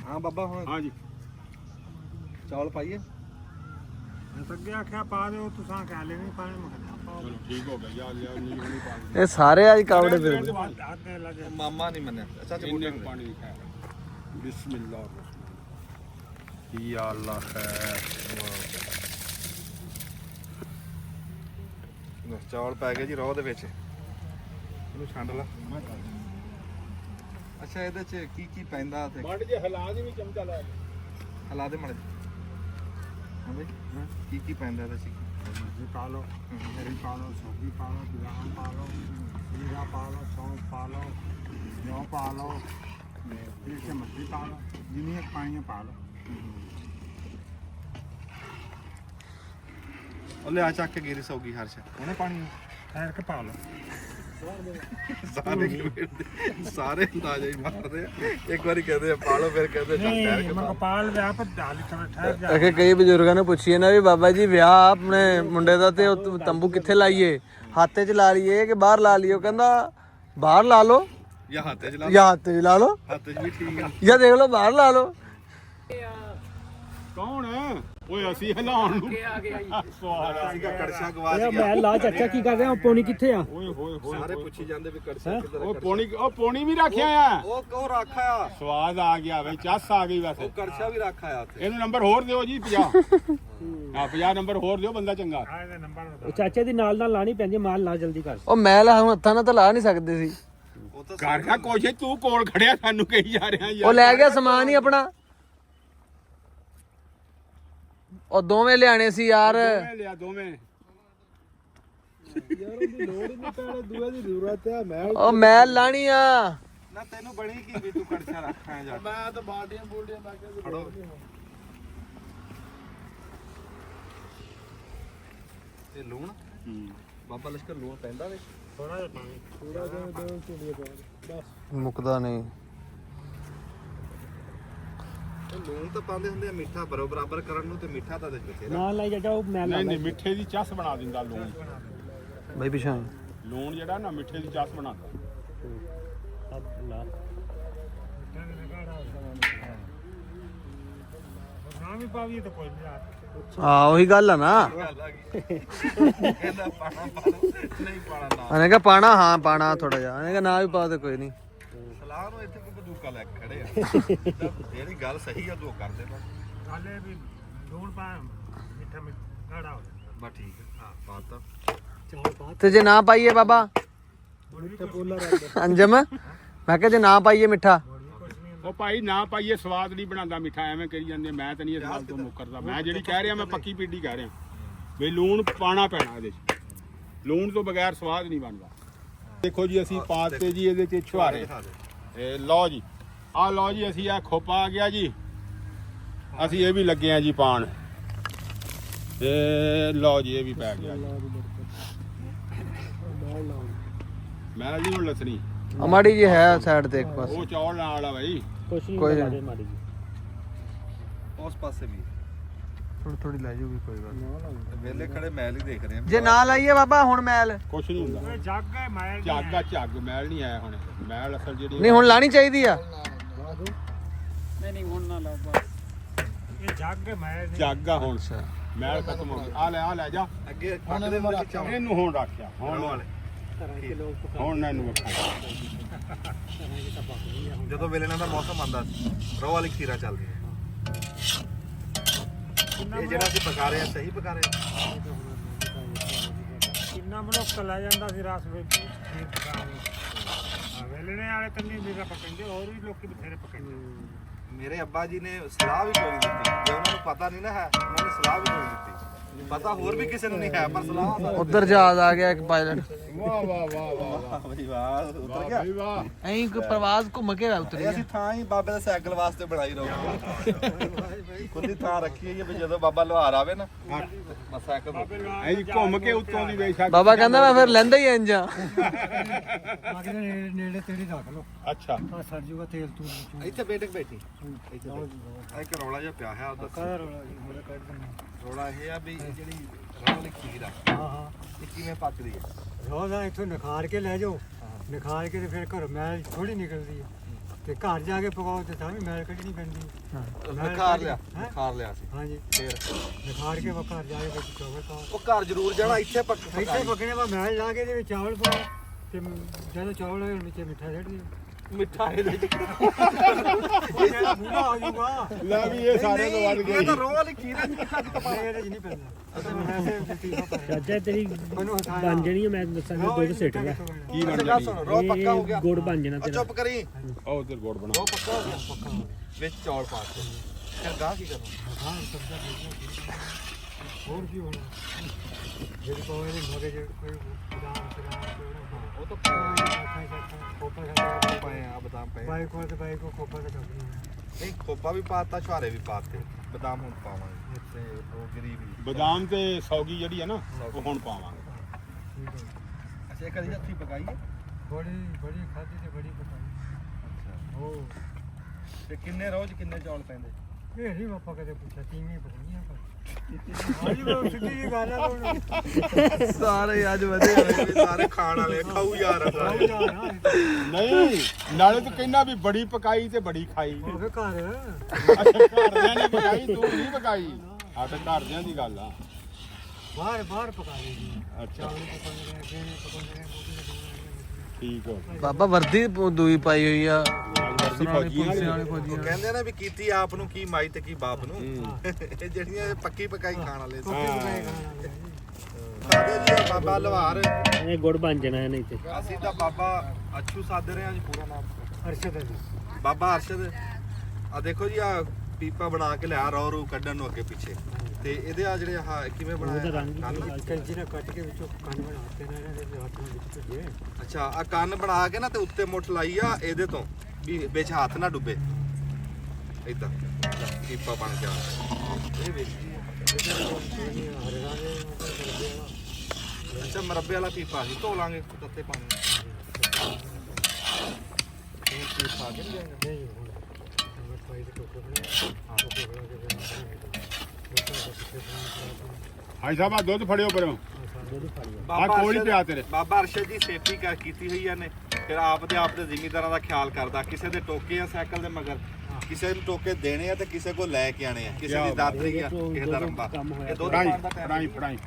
ਹਾਂ ਬਾਬਾ ਹੁਣ ਹਾਂ ਜੀ ਚੌਲ ਪਾਈਏ। ਅੱਗੇ ਆਖਿਆ ਪਾ ਦਿਓ, ਤੁਸੀਂ ਕਹਿ ਲੈਣੀ ਪਾਣੀ ਮਖਣਾ ਪਾਓ। ਚਲੋ ਠੀਕ ਹੋ ਗਿਆ ਯਾਰ, ਨਹੀਂ ਪਾਣੀ ਇਹ ਸਾਰੇ ਅੱਜ ਕਾਵੜੇ ਫਿਰਦੇ। ਆਦੇ ਲੱਗੇ ਮਾਮਾ ਨਹੀਂ ਮੰਨਿਆ। ਅੱਛਾ ਇੰਨੇ ਕੁ ਪਾਣੀ ਲਿਖਿਆ ਬਿਸਮਿਲ੍ਲਾ ਯਾ ਅੱਲਾਹ ਖੈਰ। ਚੌਲ ਪੈ ਗਏ ਜੀ ਰੋਹ ਦੇ ਵਿੱਚ, ਇਹਨੂੰ ਛੰਡ ਲਾ। ਅੱਛਾ ਇਹਦੇ ਚ ਕੀ ਕੀ ਪੈਂਦਾ ਤੇ ਮੜ ਜੇ ਹਲਾ ਦੀ ਵੀ ਚਮਚਾ ਲਾ ਦੇ। ਹਲਾ ਦੇ ਮੜ। ਹਾਂ ਬਈ ਕੀ ਕੀ ਪੈਂਦਾ ਇਹਦੇ ਚ? सब्जी पा लो, हरी पा लो, सब्जी पा लो, बादाम पा लो, जीरा पा लो, सौंफ पा लो, जौ पा लो, फिर से मछली पा लो, जिन्हें पानी पा लो। ਉਹ ਲਿਆ ਚੱਕ ਕੇ ਗੀਰੀ ਸੌਗੀ ਹਰਸ਼ ਉਹਨੇ ਪਾਣੀ ठहर के पा लो। ਸਾਰੇ ਅੰਦਾਜ਼ਾ ਹੀ ਮਾਰਦੇ ਆ। ਇੱਕ ਵਾਰੀ ਕਹਿੰਦੇ ਆ ਪਾ ਲਓ, ਫਿਰ ਕਹਿੰਦੇ ਚੱਲ ਠਹਿਰ ਕੇ ਪਾ ਲਓ। पाल व्याह पर डाली थोड़ा ठहर जा। ਅਖੇ ਕਈ ਬਜ਼ੁਰਗਾਂ ਨੇ ਪੁੱਛੀ ਨਾ ਵੀ ਬਾਬਾ ਜੀ ਵਿਆਹ ਆਪਣੇ ਮੁੰਡੇ ਦਾ ਤੇ ਉਹ ਤੰਬੂ ਕਿੱਥੇ ਲਾਈਏ, ਹੱਥ 'ਚ ਲਾ ਲਈਏ ਕਿ ਬਾਹਰ ਲਾ ਲਈਏ? ਉਹ ਕਹਿੰਦਾ ਬਾਹਰ ਲਾ ਲਓ ਜਾਂ ਹੱਥ 'ਚ ਲਾ ਜਾਂ ਹੱਥ 'ਚ ਲਾ ਲਓ ਹੱਥ 'ਚ ਵੀ ਠੀਕ ਆ। ਜਾਂ ਦੇਖ ਲਓ ਬਾਹਰ ਲਾ ਲਓ। ਕੌਣ ਓਏ ਅਸੀਂ ਹਲਾਉਣ ਨੂੰ ਸਵਾਲ ਆ। ਸੀਗਾ ਕੜਛਾ ਗਵਾਚ मैं ਗਿਆ। ला चाचा की कर रहे हो, पौनी किथे आ? ਓਏ ਹੋਏ ਹੋਏ ਸਾਰੇ ਪੁੱਛੀ ਜਾਂਦੇ ਵੀ ਕੜਛਾ ਕਿੱਧਰ ਉਹ ਆ? ਪੋਣੀ ਵੀ ਰੱਖਿਆ ਆ। ਉਹ ਰੱਖਾ ਆ, ਸਵਾਦ ਆ ਗਿਆ ਬਈ, ਚੱਸ ਆ ਗਈ ਵੈਸੇ। ਉਹ ਕੜਛਾ ਵੀ ਰੱਖਾ ਆ ਉੱਥੇ। ਇਹਨੂੰ ਨੰਬਰ ਹੋਰ ਦਿਓ ਜੀ 50। ਹਾਂ 50 ਨੰਬਰ ਹੋਰ ਦਿਓ, ਬੰਦਾ ਚੰਗਾ। ਉਹ ਚਾਚੇ ਦੀ ਨਾਲ ਨਾਲ ਲਾਣੀ ਪੈਂਦੀ, ਮਾਲ ਲਾ ਜਲਦੀ ਕਰ। ਉਹ ਮੈਲ ਹੁਣ ਹੱਥਾਂ ਨਾਲ ਤਾਂ ਲਾ ਨਹੀਂ ਸਕਦੇ ਸੀ। ਉਹ ਤਾਂ ਘਰ ਖਾ ਕੋਸ਼ੇ ਤੂੰ ਕੋਲ ਖੜਿਆ, ਸਾਨੂੰ ਕਹੀ ਜਾ ਰਿਹਾ ਉਹ ਯਾਰ। ਲੈ ਗਿਆ ਸਮਾਨ ਹੀ ਆਪਣਾ। ਉਹ ਦੋਵੇਂ ਲਿਆਣੇ ਸੀ ਯਾਰ। ਦੋਵੇਂ ਲਿਆ ਦੋਵੇਂ। ਉਹ ਮੈਲ ਲਾਣੀ ਆ। ਨਾ ਤੈਨੂੰ ਬਣੀ ਕੀ ਵੀ ਤੂੰ ਕੜਛਾ ਰੱਖਾਂ ਜਾ। ਮੈਂ ਤਾਂ ਬਾਲਟੀਆਂ ਬੋਲਦੀਆਂ ਲਾ ਕੇ ਫੜੋ। ਤੇ ਲੂਣ ਬਾਬਾ ਲਸ਼ਕਰ ਲੂਣ ਪੈਂਦਾ ਵੇ ਥੋੜਾ ਜਿਹਾ ਪਾਣੀ, ਥੋੜਾ ਜਿਹਾ ਦੋ ਚੁੰਡੀਆਂ ਪਾ ਬਸ। ਮੁੱਕਦਾ ਨਹੀਂ। ਲੂਣ ਤਾਂ ਪਾਉਂਦੇ ਹੁੰਦੇ ਆ ਮਿੱਠਾ ਬਰਾਬਰ ਕਰਨ ਨੂੰ, ਤੇ ਮਿੱਠਾ ਤਾਂ ਦੇ ਬਥੇਰਾ। ਨਾਲ ਲਾਈ ਚਾਚਾ, ਉਹ ਮੈਂ ਨਹੀਂ ਨਹੀਂ, ਮਿੱਠੇ ਦੀ ਚੱਸ ਬਣਾ ਦਿੰਦਾ ਲੂਣ। ਬਈ ਪਿਛਾਂ ਲੂਣ ਜਿਹੜਾ ਨਾ ਮਿੱਠੇ ਦੀ ਚੱਸ ਬਣਾਉਂਦਾ। ਲਾ ਨਾ ਵੀ ਪਾਵੀਏ ਤਾਂ ਕੋਈ ਨਹੀਂ। ਆ ਉਹੀ ਗੱਲ ਆ ਨਾ। ਕਹਿੰਦਾ ਪਾਣਾ ਪਾ ਲਓ, ਨਹੀਂ ਪਾਣਾ ਨਾ। ਉਹਨੇ ਕਿਹਾ ਪਾਣਾ, ਹਾਂ ਪਾਣਾ ਥੋੜਾ ਜਿਹਾ। ਉਹਨੇ ਕਿਹਾ ਨਾ ਵੀ ਪਾ ਤੇ ਕੋਈ ਨਹੀਂ। ਸਲਾਹ ਨੂੰ ਇੱਥੇ ਕੋਈ ਬੰਦੂਕਾ ਲੈ ਕੇ ਖੜੇ ਆ। ਜਿਹੜੀ ਗੱਲ ਸਹੀ ਆ ਉਹ ਕਰਦੇ ਬਸ। ਹਾਲੇ ਵੀ ਲੂਣ ਪਾ, ਮਿੱਠਾ ਗਾੜਾ ਹੋ ਜਾਂਦਾ। ਬਸ ਠੀਕ ਆ। ਹਾਂ ਪਾਤਾ। ਚਾਹ ਪਾ ਤੇ ਜੇ ਨਾ ਪਾਈਏ ਬਾਬਾ ਮਿੱਠਾ ਪੋਲਾ ਰੱਖ ਅੰਜਮ, ਮੈਂ ਕਿਹਾ ਜੇ ਨਾ ਪਾਈਏ ਮਿੱਠਾ? ਉਹ ਭਾਈ ਨਾ ਪਾਈਏ, ਸਵਾਦ ਨਹੀਂ ਬਣਾਉਂਦਾ ਮਿੱਠਾ। ਐਵੇਂ ਕਰੀ ਜਾਂਦੇ, ਮੈਂ ਤਾਂ ਨਹੀਂ ਇਸ ਗੱਲ ਤੋਂ ਮੁੱਕਰਦਾ। ਮੈਂ ਜਿਹੜੀ ਕਹਿ ਰਿਹਾ, ਮੈਂ ਪੱਕੀ ਪੀਡੀ ਕਹਿ ਰਿਹਾ ਵੀ ਲੂਣ ਪਾਣਾ ਪੈਣਾ ਇਹਦੇ 'ਚ। ਲੂਣ ਤੋਂ ਬਗੈਰ ਸਵਾਦ ਨਹੀਂ ਬਣਦਾ। ਦੇਖੋ ਜੀ ਅਸੀਂ ਪਾਤੇ ਜੀ ਇਹਦੇ 'ਚ ਛੁਹਾਰੇ। ਇਹ ਲਓ ਜੀ, ਆਹ ਲਓ ਜੀ, ਅਸੀਂ ਆ ਖੋਪਾ ਆ ਗਿਆ ਜੀ। ਅਸੀਂ ਇਹ ਵੀ ਲੱਗੇ ਆ ਜੀ ਪਾਣ। ਤੇ ਲਓ ਜੀ, ਇਹ ਵੀ ਪੈ ਗਿਆ ਜੀ। ਮੈਂ ਜੀ ਹੁਣ ਲਸਣੀ ਮਾੜੀ ਜੀ ਹੈ ਸਾਈਡ ਤੇ ਇੱਕ ਪਾਸੇ। ਉਹ ਚੌਲ ਨਾਲ ਆ ਬਾਈ। ਕੁਛ ਕੋਈ ਨਹੀਂ ਨਹੀਂ। ਮਾੜੀ ਉਸ ਪਾਸੇ ਵੀ ਥੋੜੀ ਥੋੜੀ ਲੈ ਜਾਊਗੀ, ਕੋਈ ਗੱਲ ਨਹੀਂ। ਵੇਲੇ ਖੜੇ ਮੈਲ ਹੀ ਦੇਖ ਰਹੇ ਆ। ਜੇ ਨਾ ਲਾਈਏ ਬਾਬਾ ਹੁਣ ਮੈਲ ਕੁਛ ਨਹੀਂ ਹੁੰਦਾ। ਜੱਗ ਹੈ ਮੈਲ ਝੱਗ ਆ, ਝੱਗ ਮੈਲ ਨਹੀਂ ਆਇਆ ਹੁਣ। ਮੈਲ ਅਸਲ ਜਿਹੜੀ ਨਹੀਂ ਹੁਣ ਲਾਣੀ ਚਾਹੀਦੀ ਆ। ਨਹੀਂ ਹੁਣ ਨਾ ਲਾਓ ਇਹ ਜੱਗ ਹੈ ਮੈਲ ਨਹੀਂ। ਝੱਗ ਆ ਹੁਣ। ਮੈਲ ਖਤਮ ਹੋ ਗਈ। ਆ ਲੈ ਜਾ। ਅੱਗੇ ਪੱਕ ਦੇ ਵਿੱਚ ਚਾਵਲ ਇਹਨੂੰ ਹੁਣ ਰੱਖਿਆ ਹੁਣ ਵਾਲੇ। ਹੁਣ ਨਾ ਇਹਨੂੰ ਰੱਖਿਆ। ਜਦੋਂ ਵੇਲਣਾ ਦਾ ਮੌਸਮ ਆਂਦਾ ਰੋਹ ਵਾਲੀ ਖੀਰਾ ਚੱਲਦੀ ਹੈ। ਇਹ ਜਿਹੜਾ ਅਸੀਂ ਪਕਾ ਰਹੇ ਆ, ਸਹੀ ਪਕਾ ਰਹੇ ਆ। ਕਿੰਨਾ ਮਨੁੱਖ ਲੈ ਜਾਂਦਾ ਸੀ ਰਸ ਵਿੱਚ ਖੀਰ ਪਕਾਉਣ ਨੂੰ। ਵੇਲਣੇ ਵਾਲੇ ਕੰਨੀ ਵੀ ਪਕਾਉਂਦੇ, ਹੋਰ ਵੀ ਲੋਕੀ ਬਥੇਰੇ ਪਕਾਉਂਦੇ। ਮੇਰੇ ਅੱਬਾ ਜੀ ਨੇ ਸਲਾਹ ਵੀ ਕੋਈ ਨਹੀਂ ਦਿੱਤੀ, ਜੇ ਉਹਨਾਂ ਨੂੰ ਪਤਾ ਨਹੀਂ ਨਾ ਹੈ ਉਹਨਾਂ ਨੇ ਸਲਾਹ ਵੀ ਕੋਈ ਨਹੀਂ ਦਿੱਤੀ। ਪਤਾ ਹੋਰ ਵੀ ਕਿਸੇ ਨੂੰ ਨਹੀਂ ਹੈ, ਪਰ ਸਲਾਹ ਉਧਰ ਜਹਾਜ਼ ਆ ਗਿਆ ਇੱਕ ਪਾਇਲਟ ਵਾਹ ਵਾਹ ਵਾਹ ਵਾਹ ਬਈ ਵਾਹ ਉਤਰ ਗਿਆ। ਵਾਹ ਐਂ ਕੋਈ ਪ੍ਰਵਾਸ ਘੁੰਮ ਕੇ ਉਤਰ ਗਿਆ। ਅਸੀਂ ਥਾਂ ਹੀ ਬਾਬੇ ਦੇ ਸਾਈਕਲ ਵਾਸਤੇ ਬਣਾਈ ਰਹੋ, ਖੁੱਲੀ ਥਾਂ ਰੱਖੀ ਹੋਈ ਹੈ ਵੀ ਜਦੋਂ ਬਾਬਾ ਲੁਹਾਰ ਆਵੇ ਨਾ ਬਸ ਸਾਈਕਲ ਐਂ ਜੀ ਘੁੰਮ ਕੇ ਉੱਤੋਂ ਦੀ ਵੇਖ ਸਕਦੇ। ਬਾਬਾ ਕਹਿੰਦਾ ਮੈਂ ਫਿਰ ਲੈਂਦਾ ਹੀ ਇੰਜ ਆ। ਆਗੇ ਨੇੜੇ ਤੇੜੇ ਰੱਖ ਲਓ, ਅੱਛਾ ਆ ਸਰ ਜੂਗਾ ਤੇਲ ਤੂੰ ਇੱਥੇ ਬੈਠੀ ਇੱਥੇ ਆ ਇੱਕ ਰੌਲਾ ਜਿਹਾ ਪਿਆ ਹੈ, ਉਹ ਦੱਸੋ ਰੌਲਾ ਜੀ ਮੇਰੇ ਕੱਢ ਦਿੰਦਾ। ਰੌਲਾ ਇਹ ਆ ਵੀ ਜਿਹੜੀ ਰਾਹ ਵਾਲੀ ਖੀਰ ਆ ਹਾਂ ਇਹ ਕਿਵੇਂ ਪੱਕਦੀ ਹੈ? ਰੋਜ਼ ਆ ਇੱਥੋਂ ਨਿਖਾਰ ਕੇ ਲੈ ਜਾਓ, ਨਿਖਾਰ ਕੇ ਤੇ ਫਿਰ ਘਰ ਮੈਲ ਥੋੜੀ ਨਿਕਲਦੀ ਹੈ, ਤੇ ਘਰ ਜਾ ਕੇ ਪਕਾਓ ਤੇ ਤਾਂ ਵੀ ਮੈਲ ਕੱਢਣੀ ਪੈਂਦੀ ਹੈ। ਖਾਰ ਲਿਆ ਸੀ ਹਾਂਜੀ ਫੇਰ ਨਿਖਾਰ ਕੇ ਘਰ ਜਾ ਕੇ ਵਿੱਚ ਚਾਵਲ ਪਾਓ, ਉਹ ਘਰ ਜ਼ਰੂਰ ਜਾਣਾ, ਇੱਥੇ ਇੱਥੇ ਪਕਣੇ ਵਾ ਮੈਲ ਲਾ ਕੇ ਇਹਦੇ ਵਿੱਚ ਚਾਵਲ ਪਾਓ, ਤੇ ਜਦੋਂ ਚਾਵਲ ਹੋਏ ਵਿੱਚ ਮਿੱਠਾ ਛੱਡ ਦਿਓ, ਮਿੱਠਾ ਇਹਦੇ ਚ ਜਿਹੜਾ ਮੂੰਹਾ ਹੋ ਜਾਊਗਾ। ਲੈ ਵੀ ਇਹ ਸਾਰੇ ਤੋਂ ਵੱਧ ਇਹ ਗਏ ਤਾਂ ਰੋਹ ਵਾਲੀ ਖੀਰ ਹੈ ਨਹੀਂ ਇਹਦੇ 'ਚ ਨਹੀਂ ਪੈਂਦਾ। ਚਾਚਾ ਤੇਰੀ ਮੈਨੂੰ ਹਟਾਇਆ ਬਣ ਜਾਣੀ ਆ, ਮੈਂ ਦੱਸਾਂਗਾ ਦੁੱਧ ਸਿੱਟ ਗਿਆ ਕੀ ਬਣ ਗੱਲ ਜਾਣੀ ਸੁਣੋ, ਰੋਹ ਪੱਕਾ ਹੋ ਗਿਆ, ਗੁੜ ਬਣ ਜਾਣਾ ਆ ਤੇਰਾ। ਚੁੱਪ ਕਰੀ, ਉਹ ਉਧਰ ਗੋੜ ਬਣਾ ਰੋਹ ਪੱਕਾ ਹੋ ਗਿਆ, ਵਿੱਚ ਚੌਲ ਪਾ ਕੇ ਫਿਰ ਗਾਹ ਕੀ ਕਰਨਾ? ਹਾਂ ਸਬਜ਼ਾ ਦੇਖੋ ਹੋਰ ਕੀ ਹੋਣਾ, ਜਿਹੜੀ ਪਾਓ ਇਹਦੇ ਮਗੇ ਜੇ ਕੋਈ ਬਦਾਮ ਉਹ ਤਾਂ ਖੋਪਾ ਪਾਏ ਆ ਬਦਾਮ ਪਏ, ਬਾਈ ਕੋਲ ਤੇ ਬਾਈ ਕੋ ਖੋਪਾ ਤੇ ਕੱਢਣੀ ਨਹੀਂ ਖੋਪਾ ਵੀ ਪਾਤਾ, ਛੁਹਾਰੇ ਵੀ ਪਾਤੇ, ਬਦਾਮ ਹੁਣ ਪਾਵਾਂਗੇ ਤੇ ਉਹ ਗਰੀ ਵੀ। ਬਦਾਮ ਤੇ ਸੌਗੀ ਜਿਹੜੀ ਹੈ ਨਾ ਉਹ ਹੁਣ ਪਾਵਾਂਗੇ। ਅੱਛਾ ਇਹ ਕਦੀ ਹੱਥੀ ਪਕਾਈਏ? ਬੜੀ ਖਾਦੀ ਤੇ ਬੜੀ ਪਕਾਈ। ਉਹ ਤੇ ਕਿੰਨੇ ਰੋਜ਼ ਕਿੰਨੇ ਚੌਲ ਪੈਂਦੇ? ਇਹ ਨਹੀਂ ਪਾਪਾ ਕਦੇ ਪੁੱਛਿਆ ਤੀਵੀਂ ਪਕਾਈਆਂ ਪਰ ਹਾਂਜੀ ਉਹ ਸਿੱਧੀ ਜੀ ਗੱਲ ਆ ਹੁਣ ਸਾਰੇ ਅੱਜ ਵਧੇ ਹੋਏ। ਸਾਰੇ ਖਾਣ ਵਾਲੇ ਖਾਊ ਯਾਰ ਸਾਰੇ। ਨਹੀਂ ਨਾਲੇ ਤੂੰ ਕਹਿੰਦਾ ਵੀ ਬੜੀ ਪਕਾਈ ਤੇ ਬੜੀ ਖਾਈ। ਹੋਵੇ ਘਰ ਅੱਛਾ ਘਰਦਿਆਂ ਨੇ ਪਕਾਈ ਤੂੰ ਨਹੀਂ ਪਕਾਈ, ਆ ਤੇ ਘਰਦਿਆਂ ਦੀ ਗੱਲ ਆ। ਬਾਹਰ ਪਕਾ ਲਈ ਜੀ, ਅੱਛਾ ਚਾਵਲ ਪਕਾਉਂਦੇ ਨੇ, ਗੇਣੇ ਪਕਾਉਂਦੇ ਨੇ, ਠੀਕ ਹੋ ਬਾਬਾ ਵਰਦੀ ਦੂਈ ਪਾਈ ਹੋਈ ਆ, ਵਰਦੀ ਫੌਜੀ ਪੁਲਿਸ ਵਾਲੇ ਉਹ ਫੌਜੀ ਕਹਿੰਦੇ ਨੇ ਵੀ ਕੀਤੀ ਆਪ ਨੂੰ ਕੀ ਮਾਈ ਤੇ ਕੀ ਬਾਪ ਨੂੰ। ਇਹ ਜਿਹੜੀਆਂ ਪੱਕੀ ਪਕਾਈ ਖਾਣ ਵਾਲੇ ਸੀ। ਸਾਡੇ ਜੀ ਆ ਬਾਬਾ ਲਵਾਰ, ਇਹ ਗੁੜ ਬਣ ਜਾਣਾ ਨਹੀਂ ਤੇ। ਅਸੀਂ ਤਾਂ ਬਾਬਾ ਅਛੂ ਸਾਦੇ ਰਹੇ ਆ ਜੀ, ਪੂਰਾ ਨਾਮ ਅਰਸ਼ਦ ਅਲੀ ਬਾਬਾ ਅਰਸ਼ਦ। ਆ ਦੇਖੋ ਜੀ ਆ ਪੀਪਾ ਬਣਾ ਕੇ ਲਿਆ ਰੋ ਰੂ ਕੱਢਣ ਨੂੰ ਅੱਗੇ ਪਿੱਛੇ, ਤੇ ਇਹਦੇ ਆ ਜਿਹੜੇ ਆਹ ਕਿਵੇਂ ਬਣਾਇਆ ਕੰਨ? ਕੈਂਚੀ ਨਾਲ ਕੱਟ ਕੇ ਵਿੱਚੋਂ ਕੰਨ ਬਣਾਤੇ ਨੇ ਇਹਨਾਂ ਦੇ ਹੱਥ ਨਾਲ ਵਿੱਚ ਭੇਜੇ। ਅੱਛਾ ਆ ਕੰਨ ਬਣਾ ਕੇ ਨਾ ਤੇ ਉੱਤੇ ਮੁੱਠ ਲਾਈ ਆ ਇਹਦੇ ਤੋਂ ਵੀ ਵਿੱਚ ਹੱਥ ਨਾ ਡੁੱਬੇ, ਇਦਾਂ ਪੀਪਾ ਬਣ ਗਿਆ ਇਹ ਵੇਖੀ। ਹਰੇ ਰੰਗ ਦੇ ਅੱਛਾ ਮਰੱਬੇ ਵਾਲਾ ਪੀਪਾ ਸੀ, ਧੋ ਲਾਂਗੇ ਤੱਤੇ ਪਾਣੀ ਇਹ ਪੀਪਾ ਕੇ ਨਹੀਂ ਜਾਏਗਾ। ਨਹੀਂ ਹੁਣ ਪਾਈ ਦੇ ਟੋਕਰੇ ਬਣੇ ਟੋਕਰੇ ਬਣਾ ਕੇ ਹਾਈ ਸਾਹਿਬ ਆ ਦੁੱਧ ਫੜਿਓ ਪਰੋਂ। ਬਾਬਾ ਕੋਲ ਹੀ ਅਰਸ਼ਦ- ਪਿਆ ਤੇਰੇ। ਬਾਬਾ ਅਰਸ਼ਦ ਜੀ ਸੇਫਟੀ ਕੀਤੀ ਹੋਈ ਆ ਨੇ, ਫਿਰ ਆਪ ਦੇ ਜ਼ਿਮੀਂਦਾਰਾਂ ਦਾ ਖਿਆਲ ਕਰਦਾ। ਕਿਸੇ ਦੇ ਟੋਕੇ ਆ ਸਾਈਕਲ ਦੇ ਮਗਰ, ਕਿਸੇ ਨੂੰ ਟੋਕੇ ਦੇਣੇ ਆ ਤੇ ਕਿਸੇ ਕੋਲ ਲੈ ਕੇ ਆਣੇ ਆ, ਕਿਸੇ ਦੀ ਦਾਤਰੀ ਆ, ਕਿਸੇ ਦਾ ਰੰਬਾ। ਇਹ ਦੁੱਧ ਫੜਾਈ ਪਾਉਣ ਦਾ ਫੜਾਈ ਟਾਈਮ ਫੜਾਈ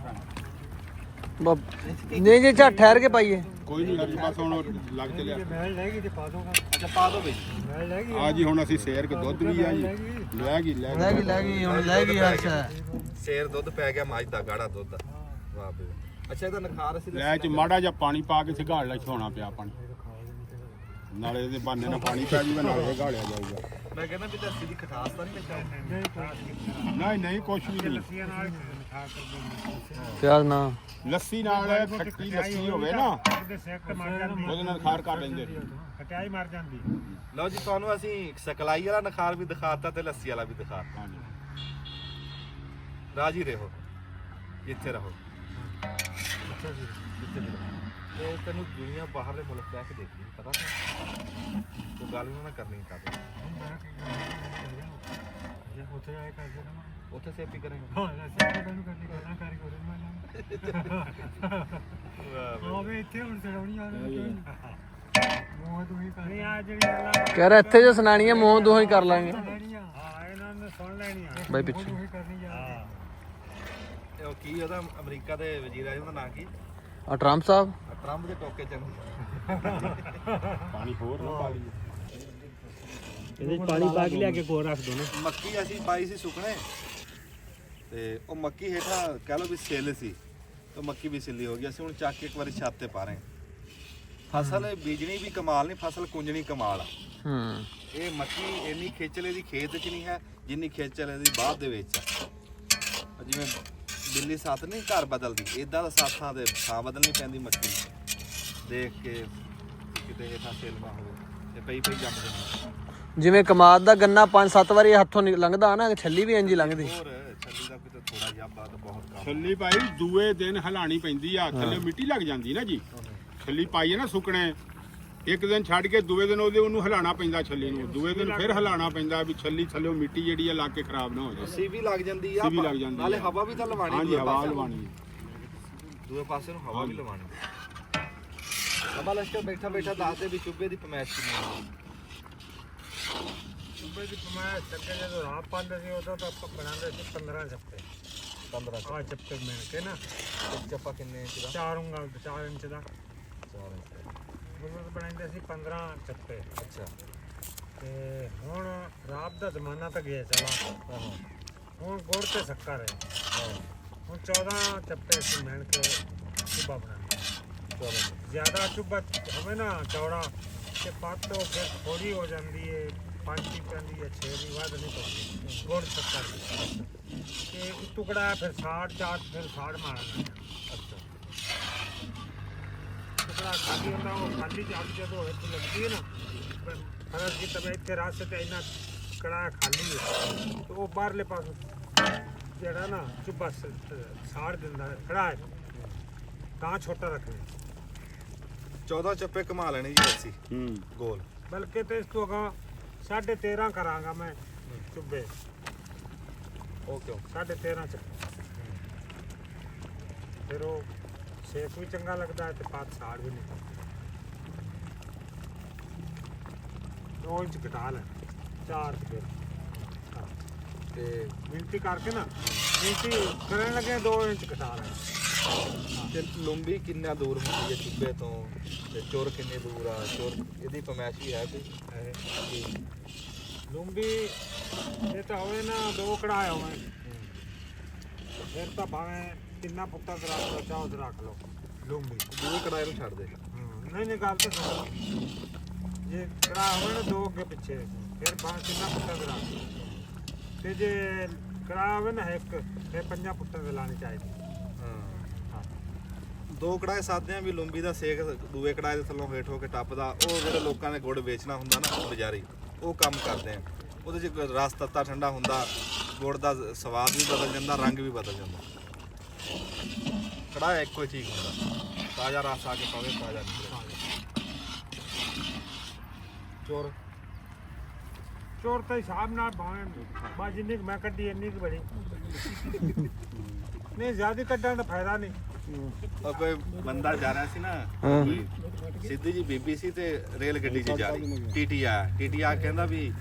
ਨਹੀਂ ਜੇ ਝੱਟ ਠਹਿਰ ਕੇ ਪਾਈਏ। ਕੋਈ ਨਹੀਂ ਲੱਗੀ ਬਸ ਹੁਣ ਲੱਗ ਚਲਿਆ। ਮੈਲ ਲੈ ਗਈ ਤੇ ਪਾ ਦੋਗਾ। ਅੱਛਾ ਪਾ ਦੋ ਬਈ। ਮੈਲ ਲੈ ਗਈ ਆ ਜੀ ਹੁਣ ਅਸੀਂ ਸ਼ੇਰ ਕੇ ਦੁੱਧ ਵੀ ਆ ਜੀ ਲੈ ਗਈ ਲੈ ਗਈ ਹੁਣ ਲੈ ਗਈ ਅੱਛਾ। ਸ਼ੇਰ ਦੁੱਧ ਪੈ ਗਿਆ ਮੱਝ ਦਾ ਗਾੜਾ ਦੁੱਧ। ਵਾਹ ਬਈ ਵਾਹ। ਅੱਛਾ ਇਹਦਾ ਨਖਾਰ ਅਸੀਂ ਲੈ ਚ ਮਾੜਾ ਜਿਹਾ ਪਾਣੀ ਪਾ ਕੇ ਸਿਗਾੜ ਲੈ ਛੋਣਾ ਪਿਆ ਪਾਣੀ, ਨਾਲੇ ਇਹਦੇ ਬਾਨੇ ਨਾਲ ਪਾਣੀ ਪੈ ਜੂਗਾ ਨਾਲੇ ਗਾਲਿਆ ਜਾਊਗਾ। ਮੈਂ ਕਹਿੰਦਾ ਵੀ ਲੱਸੀ ਦੀ ਖਟਾਸ ਤਾਂ ਨਹੀਂ ਲੱਗਦਾ? ਨਹੀਂ ਨਹੀਂ ਕੁਛ ਵੀ ਨਹੀਂ। ਪਿਆਜ਼ ਨਾ ਲੱਸੀ ਨਾਲ ਖੱਟੀ ਲੱਸੀ ਹੋਵੇ ਨਾ ਉਹਦੇ ਨਾਲ ਖਾਰ ਕਰ ਲੈਂਦੇ। ਖਟਾਈ ਮਰ ਜਾਂਦੀ। ਲਓ ਜੀ ਤੁਹਾਨੂੰ ਅਸੀਂ ਸਕਲਾਈ ਵਾਲਾ ਨਖਾਰ ਵੀ ਦਿਖਾਤਾ ਤੇ ਲੱਸੀ ਵਾਲਾ ਵੀ ਦਿਖਾਤਾ। ਹਾਂਜੀ ਰਾਜੀ ਰਹੋ ਜਿੱਥੇ ਰਹੋ। ਜਿੱਥੇ ਵੀ ਰਹੋ। ਤੇ ਤੈਨੂੰ ਦੁਨੀਆ ਬਾਹਰਲੇ ਮੁਲਕ ਬਹਿ ਕੇ ਦੇਖਦੀ ਪਤਾ ਤੂੰ ਗੱਲ ਨਾ ਕਰਨੀ ਤਾਂ ਜੇ ਉੱਥੇ ਆਏ ਕਰ ਦੇਣਾ ਉੱਥੇ ਸੇਫਟੀ ਕਰੇਂਗੇ। ਹਾਂ ਸੇਫਟੀ ਮੈਨੂੰ ਕਰਨੀ ਕਰਨਾ ਕਰੀ ਕੋਲ ਮੈਂ ਆਵੇ ਇੱਥੇ ਹੁਣ ਚੜਾਉਣੀ ਆ ਮੂੰਹ ਤੋਂ ਹੀ ਕਰਨੀ ਆ ਜਿਹੜੀ ਗੱਲਾਂ ਕਹਿ ਰਿਹਾ ਇੱਥੇ ਜੋ ਸੁਣਾਣੀਆਂ ਮੂੰਹ ਦੋਹਾਂ ਹੀ ਕਰ ਲਾਂਗੇ। ਲੈਣੀਆਂ ਹਾਂ ਇਹਨਾਂ ਨੇ ਸੁਣ ਲੈਣੀਆਂ ਬਾਈ ਪਿੱਛੇ ਉਹੀ ਕਰਨੀ ਜਾ ਤੇ ਉਹ ਕੀ ਉਹਦਾ ਅਮਰੀਕਾ ਦੇ ਵਜ਼ੀਰ ਆ ਉਹਦਾ ਨਾਂ ਕੀ? ਆ ਟਰੰਪ ਸਾਹਿਬ ਟਰੰਪ ਦੇ ਟੋਕੇ ਚ ਪਾਣੀ ਹੋਰ ਨਾ ਪਾ ਲਈ। ਇਹਦੇ ਚ ਪਾਣੀ ਪਾ ਕੇ ਲਿਆ ਕੇ ਕੋਲ ਰੱਖ ਦੋ ਨਾ। ਮੱਕੀ ਅਸੀਂ ਪਾਈ ਸੀ ਸੁੱਕਣੇ, ਤੇ ਉਹ ਮੱਕੀ ਹੇਠਾਂ ਕਹਿ ਲਓ ਵੀ ਸਿੱਲ ਸੀ, ਤੇ ਮੱਕੀ ਵੀ ਸਿੱਲੀ ਹੋ ਗਈ। ਅਸੀਂ ਹੁਣ ਚੱਕ ਕੇ ਇੱਕ ਵਾਰੀ ਛੱਤ ਤੇ ਪਾ ਰਹੇ ਹਾਂ। ਫਸਲ ਬੀਜਣੀ ਵੀ ਕਮਾਲ ਨਹੀਂ, ਫਸਲ ਕੁੰਜਣੀ ਕਮਾਲ ਆ। ਹੂੰ ਇਹ ਮੱਕੀ ਇੰਨੀ ਖੇਚਲ ਇਹਦੀ ਖੇਤ 'ਚ ਨਹੀਂ ਹੈ ਜਿੰਨੀ ਖੇਚਲ ਇਹਦੀ ਬਾਅਦ ਦੇ ਵਿੱਚ ਆ। ਜਿਵੇਂ ਬਿੱਲੀ ਸੱਤ ਨਹੀਂ ਘਰ ਬਦਲਦੀ, ਇਦਾਂ ਦਾ ਸਾਥਾਂ ਦੇ ਥਾਂ ਬਦਲਣੀ ਪੈਂਦੀ ਮੱਕੀ ਦੇਖ ਕੇ ਕਿਤੇ ਹੇਠਾਂ ਸੇਲ ਨਾ ਹੋਵੇ ਤੇ ਪਈ ਜੰਮ ਜਾਂਦੀ। ਜਿਵੇਂ ਕਮਾਦ ਦਾ ਗੰਨਾ 5-7 ਵਾਰੀ ਹੱਥੋਂ ਲੰਘਦਾ ਨਾ, ਛੱਲੀ ਵੀ ਇੰਜ ਹੀ ਲੰਘਦੀ। ਹੋਰ ਛੱਲੀ ਦਾ ਕਿਤੇ ਥੋੜਾ ਜਿਹਾ ਬਾਅਦ ਬਹੁਤ ਕੰਮ। ਛੱਲੀ ਭਾਈ ਦੂਏ ਦਿਨ ਹਿਲਾਣੀ ਪੈਂਦੀ ਆ, ਥੱਲੇ ਮਿੱਟੀ ਲੱਗ ਜਾਂਦੀ ਨਾ ਜੀ। ਛੱਲੀ ਪਾਈ ਹੈ ਨਾ ਸੁੱਕਣੇ, ਇੱਕ ਦਿਨ ਛੱਡ ਕੇ ਦੂਏ ਦਿਨ ਉਹਨੂੰ ਹਿਲਾਣਾ ਪੈਂਦਾ ਛੱਲੀ ਨੂੰ, ਦੂਏ ਦਿਨ ਫਿਰ ਹਿਲਾਣਾ ਪੈਂਦਾ ਵੀ ਛੱਲੀ ਥੱਲੇ ਮਿੱਟੀ ਜਿਹੜੀ ਆ ਲੱਗ ਕੇ ਖਰਾਬ ਨਾ ਹੋ ਜਾਏ। ਸੀਵੀ ਲੱਗ ਜਾਂਦੀ ਆ, ਸੀਵੀ ਲੱਗ ਜਾਂਦੀ ਨਾਲੇ ਹਵਾ ਵੀ ਤਾਂ ਲਵਾਣੀ। ਹਾਂਜੀ ਹਵਾ ਲਵਾਣੀ, ਦੂਏ ਪਾਸੇ ਨੂੰ ਹਵਾ ਵੀ ਲਵਾਣੀ। ਬਾਬਾ ਲਸ਼ਕਰ ਬੈਠਾ ਬੈਠਾ ਦੱਸਦੇ ਵੀ ਚੁੱਬੇ ਦੀ ਪਮੈਸ਼ ਕਿੰਨੀ ਆ। ਚੁੱਬੇ ਦੀ ਪਮਾਇਸ਼ ਚੱਕੇ ਜਦੋਂ ਰਾਹ ਪਾਉਂਦੇ ਸੀ ਉਦੋਂ ਤਾਂ ਆਪਾਂ ਬਣਾਉਂਦੇ ਸੀ 15 ਚੱਪੇ। 15 ਆਹ ਚੱਪੇ ਮਿਲ ਕੇ ਨਾ ਇੱਕ ਚੱਪਾ ਕਿੰਨੇ ਇੰਚ ਦਾ? 4 ਇੰਚ ਦਾ 4 ਇੰਚ। ਉਦੋਂ ਤਾਂ ਬਣਾਉਂਦੇ ਸੀ 15 ਚੱਪੇ। ਅੱਛਾ। ਤੇ ਹੁਣ ਰਾਤ ਦਾ ਜ਼ਮਾਨਾ ਤਾਂ ਗਿਆ ਚਲਾ, ਹੁਣ ਗੁੜ ਤੇ ਸ਼ੱਕਰ ਹੈ। ਹੁਣ 14 ਚੱਪੇ ਸੀ ਮਿਲ ਕੇ ਚੁੱਬਾ ਬਣਾਉਂਦੇ। ਜ਼ਿਆਦਾ ਚੁੱਬਾ ਹੋਵੇ ਨਾ ਚੌੜਾ ਤੇ ਪੱਤ ਉਹ ਫਿਰ ਥੋੜੀ ਹੋ ਜਾਂਦੀ ਹੈ, 5 ਦੀ ਪੈਂਦੀ ਹੈ, 6 ਦੀ ਵੱਧ ਨਹੀਂ ਪੈਂਦੀ ਗੁੜ ਸ਼ੱਕਰ ਦੀ। ਤੇ ਉਹ ਟੁਕੜਾ ਫਿਰ ਫਿਰ ਸਾੜ ਮਾਰਨਾ। ਅੱਛਾ। ਟੁਕੜਾ ਖਾਲੀ ਹੁੰਦਾ, ਉਹ ਖਾਲੀ ਚ ਅੱਗ ਜਦੋਂ ਹੱਥ ਲੱਗਦੀ ਹੈ ਨਾ, ਫਰਜ਼ ਕੀ ਤਵੇ ਇੱਥੇ ਰਾਸਤੇ ਤੇ ਇੰਨਾ ਕੜਾ ਖਾਲੀ ਹੈ ਤੇ ਉਹ ਬਾਹਰਲੇ ਪਾਸੋਂ ਜਿਹੜਾ ਨਾ ਚੁੱਬਾ ਸਾੜ ਦਿੰਦਾ ਹੈ, ਖੜਾ ਹੈ ਤਾਂ ਛੋਟਾ ਰੱਖਣਾ। 14 ਚੱਪੇ ਕਮਾ ਲੈਣੇ ਜੀ ਅਸੀਂ ਗੋਲ। ਬਲਕਿ ਤੇ ਇਸ ਤੋਂ ਅਗਾਂ 13.5 ਕਰਾਂਗਾ ਮੈਂ ਚੁੱਬੇ। ਉਹ ਕਿਉਂ? 13.5 ਚੱਪੇ ਫਿਰ ਉਹ ਸੇਕ ਵੀ ਚੰਗਾ ਲੱਗਦਾ ਹੈ ਤੇ ਪਾਤ ਸਾੜ ਵੀ ਨਹੀਂ। 2 ਇੰਚ ਘਟਾ ਲੈ 4 ਤੇ ਤੇ ਮਿੰਟੀ ਕਰਕੇ ਨਾ ਮਿੰਟੀ ਕਰਨ ਲੱਗੇ 2 ਇੰਚ ਘਟਾ ਲੈ। ਤੇ ਲੰਬੀ ਕਿੰਨਾ ਦੂਰ ਹੁੰਦੀ ਹੈ ਚੁੱਬੇ ਤੋਂ, ਤੇ ਚੁਰ ਕਿੰਨੇ ਦੂਰ ਆ? ਚੁਰ ਇਹਦੀ ਪਮੈਸ਼ ਵੀ ਹੈ ਕੋਈ? ਲੰਬੀ ਇਹ ਤਾਂ ਹੋਵੇ ਨਾ 2 ਕੜਾਏ ਹੋਵੇ ਫਿਰ ਤਾਂ ਭਾਵੇਂ ਕਿੰਨਾ ਪੁੱਟਾ ਤੇ ਰੱਖ ਲਓ, ਚਾਹੋ ਤੇ ਰੱਖ ਲਓ ਲੰਬੀ। ਦੂਏ ਕੜਾਏ ਨੂੰ ਛੱਡ ਦੇ। ਨਹੀਂ ਗੱਲ ਤਾਂ ਸੁਣੋ, ਜੇ ਕੜਾ ਹੋਵੇ ਨਾ 2 ਅੱਗੇ ਪਿੱਛੇ ਫਿਰ ਭਾਵੇਂ ਕਿੰਨਾ ਪੁੱਟਾ ਤੇ ਰੱਖ ਲਓ। ਤੇ ਜੇ ਕੜਾ ਹੋਵੇ ਨਾ ਇੱਕ ਫਿਰ 5 ਪੁੱਟਾਂ ਤੇ ਲਾਣੀ ਚਾਹੀਦੀ। ਹਾਂ। 2 ਕੜਾਏ ਸਾਦੇ ਆ ਵੀ ਲੰਬੀ ਦਾ ਸੇਕ ਦੂਏ ਕੜਾਏ ਦੇ ਥੱਲੋਂ ਹੇਠ ਹੋ ਕੇ ਟੱਪਦਾ। ਉਹ ਜਿਹੜੇ ਲੋਕਾਂ ਨੇ ਗੁੜ ਵੇਚਣਾ ਹੁੰਦਾ ਨਾ ਬਜ਼ਾਰੀ, ਉਹ ਕੰਮ ਕਰਦੇ ਆ। ਉਹਦੇ 'ਚ ਰਸ ਤੱਤਾ ਠੰਡਾ ਹੁੰਦਾ, ਗੁੜ ਦਾ ਸਵਾਦ ਵੀ ਬਦਲ ਜਾਂਦਾ, ਰੰਗ ਵੀ ਬਦਲ ਜਾਂਦਾ। ਕੜਾਹ ਇੱਕੋ ਹੀ ਠੀਕ ਹੁੰਦਾ, ਤਾਜ਼ਾ ਰਸ ਆ ਕੇ ਪਵੇ, ਤਾਜ਼ਾ ਨਿਕਲੇ। ਚੋਰ ਤਾਂ ਹਿਸਾਬ ਨਾਲ ਭਾਵੇਂ ਬਾ ਜਿੰਨੀ ਕੁ ਮੈਂ ਕੱਢੀ ਇੰਨੀ ਕੁ ਬਣੀ। ਨਹੀਂ ਜ਼ਿਆਦਾ ਕੱਢਣ ਦਾ ਫਾਇਦਾ ਨਹੀਂ। ਉਹ ਕੋਈ ਬੰਦਾ ਜਾ ਰਿਹਾ ਸੀ ਨਾ, ਕੋਈ ਸਿੱਧੀ ਜੀ ਬੀਬੀ ਸੀ ਤੇ ਰੇਲ ਗੱਡੀ 'ਚ ਜਾ ਰਹੀ। ਟੀਟੀ ਆ ਕਹਿੰਦਾ ਵੀ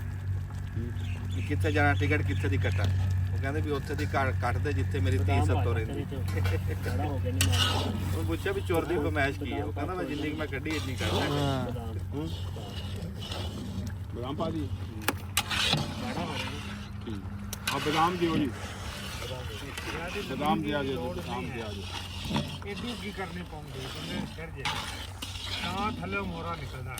ਕਿੱਥੇ ਜਾਣਾ, ਟਿਕਟ ਕਿੱਥੇ ਦੀ ਕੱਟਾਂ? ਉਹ ਕਹਿੰਦੇ ਵੀ ਉੱਥੇ ਦੀ ਕੱਟ ਦੇ ਜਿੱਥੇ ਮੇਰੀ ਧੀ ਸਭ ਤੋਂ ਰਹਿੰਦੀ। ਉਹ ਪੁੱਛਿਆ ਵੀ ਚੋਰ ਦੀ ਫਰਮਾਇਸ਼ ਕੀ ਹੈ? ਉਹ ਕਹਿੰਦਾ ਮੈਂ ਜਿੰਨੀ ਕੁ ਮੈਂ ਕੱਢੀ ਇੰਨੀ ਕਰਦਾ। ਬਦਾਮ ਪਾ ਦੀ ਆ, ਬਦਾਮ ਦਿਓ ਜੀ, ਬਦਾਮ ਦਿਆ ਜੀ, ਬਦਾਮ ਦਿਆ ਜੀ। ਇਹਦੀ ਕੀ ਕਰਨੀ ਪਾਉਂਦੀ ਬੰਦੇ ਫਿਰ ਜੇ ਤਾਂ ਥੱਲੇ ਮੋਰਾ ਨਿਕਲਦਾ।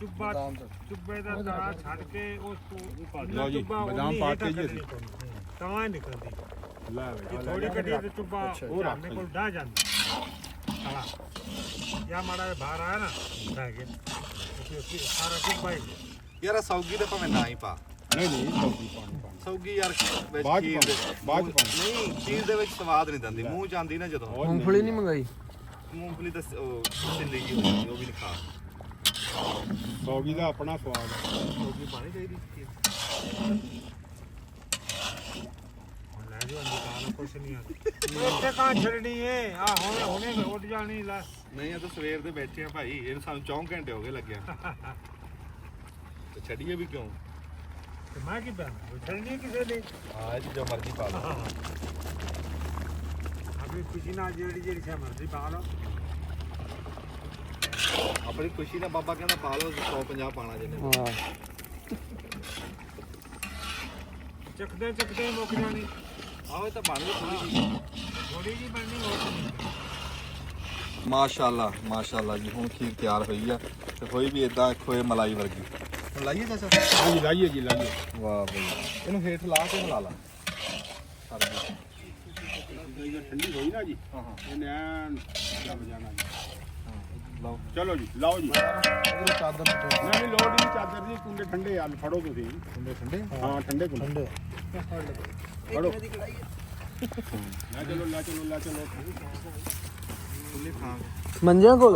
ਚੁੱਬੇ ਦਾ ਤੜਾ ਛੱਡ ਕੇ ਉਸ ਤੋਂ ਲਓ ਜੀ, ਬਦਾਮ ਪਾ ਕੇ ਜੀ ਤਾਂ ਹੀ ਨਿਕਲਦੀ। ਲੈ ਥੋੜੀ ਕੱਢੀ ਤੇ ਚੁੱਬਾ ਆਪਣੇ ਕੋਲ ਡਾ ਜਾਂਦਾ ਤੜਾ ਜਾਂ ਮਾੜਾ ਬਾਹਰ ਆਇਆ ਨਾ ਬਹਿ ਗਿਆ ਸਾਰਾ ਚੁੱਬਾ ਹੀ। ਯਾਰ ਸੌਗੀ ਤੇ ਭਾਵੇਂ ਨਾ ਹੀ ਪਾ। ਨਹੀਂ ਸੌਗੀ ਪਾਣੀ ਸੌਗੀ ਯਾਰ ਵਿੱਚ ਬਾਅਦ ਖੀਰ ਦੇ ਬਾਅਦ ਨਹੀਂ, ਖੀਰ ਦੇ ਵਿੱਚ ਸਵਾਦ ਨਹੀਂ ਦਿੰਦੀ, ਮੂੰਹ ਚ ਆਉਂਦੀ ਨਾ ਜਦੋਂ। ਮੂੰਗਫਲੀ ਨਹੀਂ ਮੰਗਾਈ? ਮੂੰਗਫਲੀ ਤਾਂ ਉਹ ਛਿੱਲੀ ਜੀ ਹੁੰਦੀ, ਉਹ ਵੀ ਨਹੀਂ ਖਾ। ਸੌਗੀ ਦਾ ਆਪਣਾ ਸਵਾਦ ਹੈ। ਸੌਗੀ ਪਾਣੀ ਚਾਹੀਦੀ ਖੀਰ। ਹੁਣ ਲੈ ਜੋ ਅੰਦਰ ਕੁਛ ਨਹੀਂ ਆ ਇੱਥੇ ਕਾਂ ਛੱਡਣੀ ਏ ਆ ਹੁਣੇ ਉੱਡ ਜਾਣੀ ਲੈ। ਨਹੀਂ ਇਹ ਤਾਂ ਸਵੇਰ ਦੇ ਬੈਠੇ ਆ ਭਾਈ, ਇਹ ਸਾਨੂੰ 4 ਘੰਟੇ ਹੋ ਗਏ ਲੱਗਿਆ। ਤੇ ਛੱਡੀਏ ਵੀ ਕਿਉਂ? ਤੇ ਮੈਂ ਕੀ ਬਣਾ ਛੱਡਣੀ ਕਿਸੇ ਲਈ। ਹਾਂ ਜੀ, ਜੋ ਮਰਜ਼ੀ ਪਾ ਲਓ। ਆਪਣੀ ਖੁਸ਼ੀ ਨਾਲ ਜਿਹੜੀ ਛੇ ਮਰਜ਼ੀ ਪਾ ਲਓ। ਆਪਣੀ ਖੁਸ਼ੀ ਨਾਲ ਬਾਬਾ ਕਹਿੰਦਾ ਪਾ ਲਓ 150 ਪਾਣਾ ਜਿਹਨੇ। ਹਾਂ ਚੱਕਦੇ ਮੁੱਕ ਜਾਣੀ। ਆਹੋ ਇਹ ਤਾਂ ਬਣ ਗਈ ਥੋੜੀ ਜਿਹੀ। ਥੋੜੀ ਜਿਹੀ ਬਣਨੀ ਹੋਰ ਨਹੀਂ। ਮਾਸ਼ਾਅੱਲਾ ਮਾਸ਼ਾਅੱਲਾ ਜੀ ਹੁਣ ਖੀਰ ਤਿਆਰ ਹੋਈ ਆ ਤੇ ਹੋਈ ਵੀ ਇਦਾਂ ਖੋਏ ਮਲਾਈ ਵਰਗੀ ਹੁਣ ਲਾਈਏ ਚਾਚਾ ਹਾਂਜੀ ਲਾਈਏ ਜੀ ਲਾਈਏ। ਵਾਹ ਬਈ ਇਹਨੂੰ ਹੇਠ ਲਾ ਕੇ ਲਾ ਲਾ ਜਦੋਂ ਠੰਡੀ ਹੋਈ ਨਾ ਜੀ ਹਾਂ ਹਾਂ ਇਹਨੇ ਐਨ ਜਮ ਜਾਣਾ ਜੀ। ਲਓ ਚਲੋ ਜੀ ਲਾਓ ਜੀ। ਇਹਨੂੰ ਚਾਦਰ ਤੇ ਨਹੀਂ ਲੋੜ ਨਹੀਂ ਚਾਦਰ ਦੀ, ਕੁੰਡੇ ਠੰਡੇ ਆ ਫੜੋ ਤੁਸੀਂ। ਠੰਡੇ ਠੰਡੇ ਹਾਂ ਠੰਡੇ ਕੁੰਡੇ ਫੜੋ। ਲੈ ਚਲੋ ਲੈ ਚਲੋ ਲੈ ਚਲੋ। ਖੁੱਲੇ ਖਾਂ ਮੰਜਿਆਂ ਕੋਲ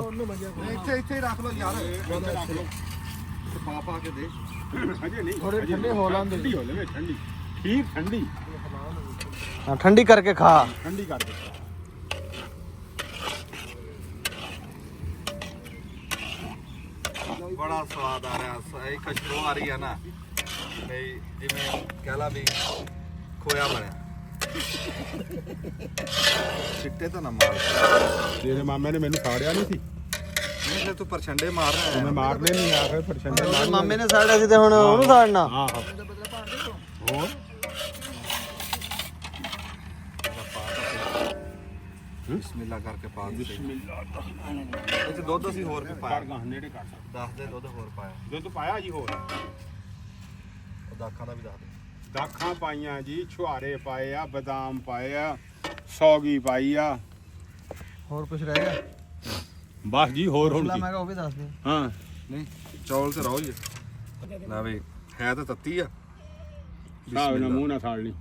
ਇੱਥੇ ਇੱਥੇ ਹੀ ਰੱਖ ਲਓ ਯਾਰ ਰੱਖ ਲਓ। ਪਾ ਪਾ ਕੇ ਦੇ ਅਜੇ ਨਹੀਂ ਥੋੜੇ ਠੰਡੇ ਹੋ ਲੈਂਦੇ। ਠੰਡੀ ਹੋ ਲਵੇ ਠੰਡੀ ਖੀਰ ਠੰਡੀ ਹਾਂ ਠੰਡੀ ਕਰਕੇ ਖਾ। ਠੰਡੀ ਕਰ ਦੇ। ਬੜਾ ਸਵਾਦ ਆ ਰਿਹਾ ਇਹ ਖੁਸ਼ਬੂ ਆ ਰਹੀ ਆ ਨਾ ਬਈ ਜਿਵੇਂ ਕਹਿ ਲਾ ਵੀ ਖੋਇਆ ਬਣਿਆ ਚਿੱਟੇ ਤਾਂ ਨਾ ਮਾਰ ਤੇਰੇ ਮਾਮੇ ਨੇ ਮੈਨੂੰ ਸਾੜਿਆ ਨਹੀਂ ਸੀ। ਨਹੀਂ ਤੇ ਤੂੰ ਪਰਛੰਡੇ ਮਾਰ ਰਿਹਾ ਮੈਂ ਮਾਰਨੇ ਨਹੀਂ ਆ ਫਿਰ ਪਰਛੰਡੇ ਮਾਮੇ ਨੇ ਸਾੜਿਆ ਸੀ ਤੇ ਹੁਣ ਉਹਨੂੰ ਸਾੜਨਾ। ਹਾਂ ਹਾਂ ਹੋਰ ਬਿਸਮਿਲ੍ਲਾ ਕਰਕੇ ਪਾ ਦੇ ਇਹ ਚ ਦੁੱਧ ਅਸੀਂ ਹੋਰ ਵੀ ਕਰ ਪਾਇਆ ਗਾ ਨੇੜੇ ਕਰ ਸਕਦਾ। 10 ਦੇ ਦੁੱਧ ਹੋਰ ਪਾਇਆ ਦੁੱਧ ਪਾਇਆ ਜੀ ਹੋਰ ਉਹ ਦਾਖਾਂ ਦਾ ਵੀ ਦੱਸ ਦੇ ਦਾਖਾਂ ਪਾਈਆਂ ਜੀ, ਛੁਹਾਰੇ ਪਾਏ ਆ, ਬਦਾਮ ਪਾਏ ਆ, ਸੌਗੀ ਪਾਈ ਆ। ਹੋਰ ਕੁਝ ਰਹਿ ਗਿਆ? ਬਸ ਜੀ ਹੋਰ ਹੁਣ ਕੀ। ਮੈਂ ਕਿਹਾ ਉਹ ਵੀ ਦੱਸ ਦੇ। ਹਾਂ ਨਹੀਂ ਚੌਲ ਤੇ ਰਹੋ ਜੀ ਨਾ ਵੀ ਹੈ ਤਾਂ ਤੱਤੀ ਆ ਸਾਹ ਨਾ ਮੂੰਹ ਨਾ ਸਾੜ ਲਈ।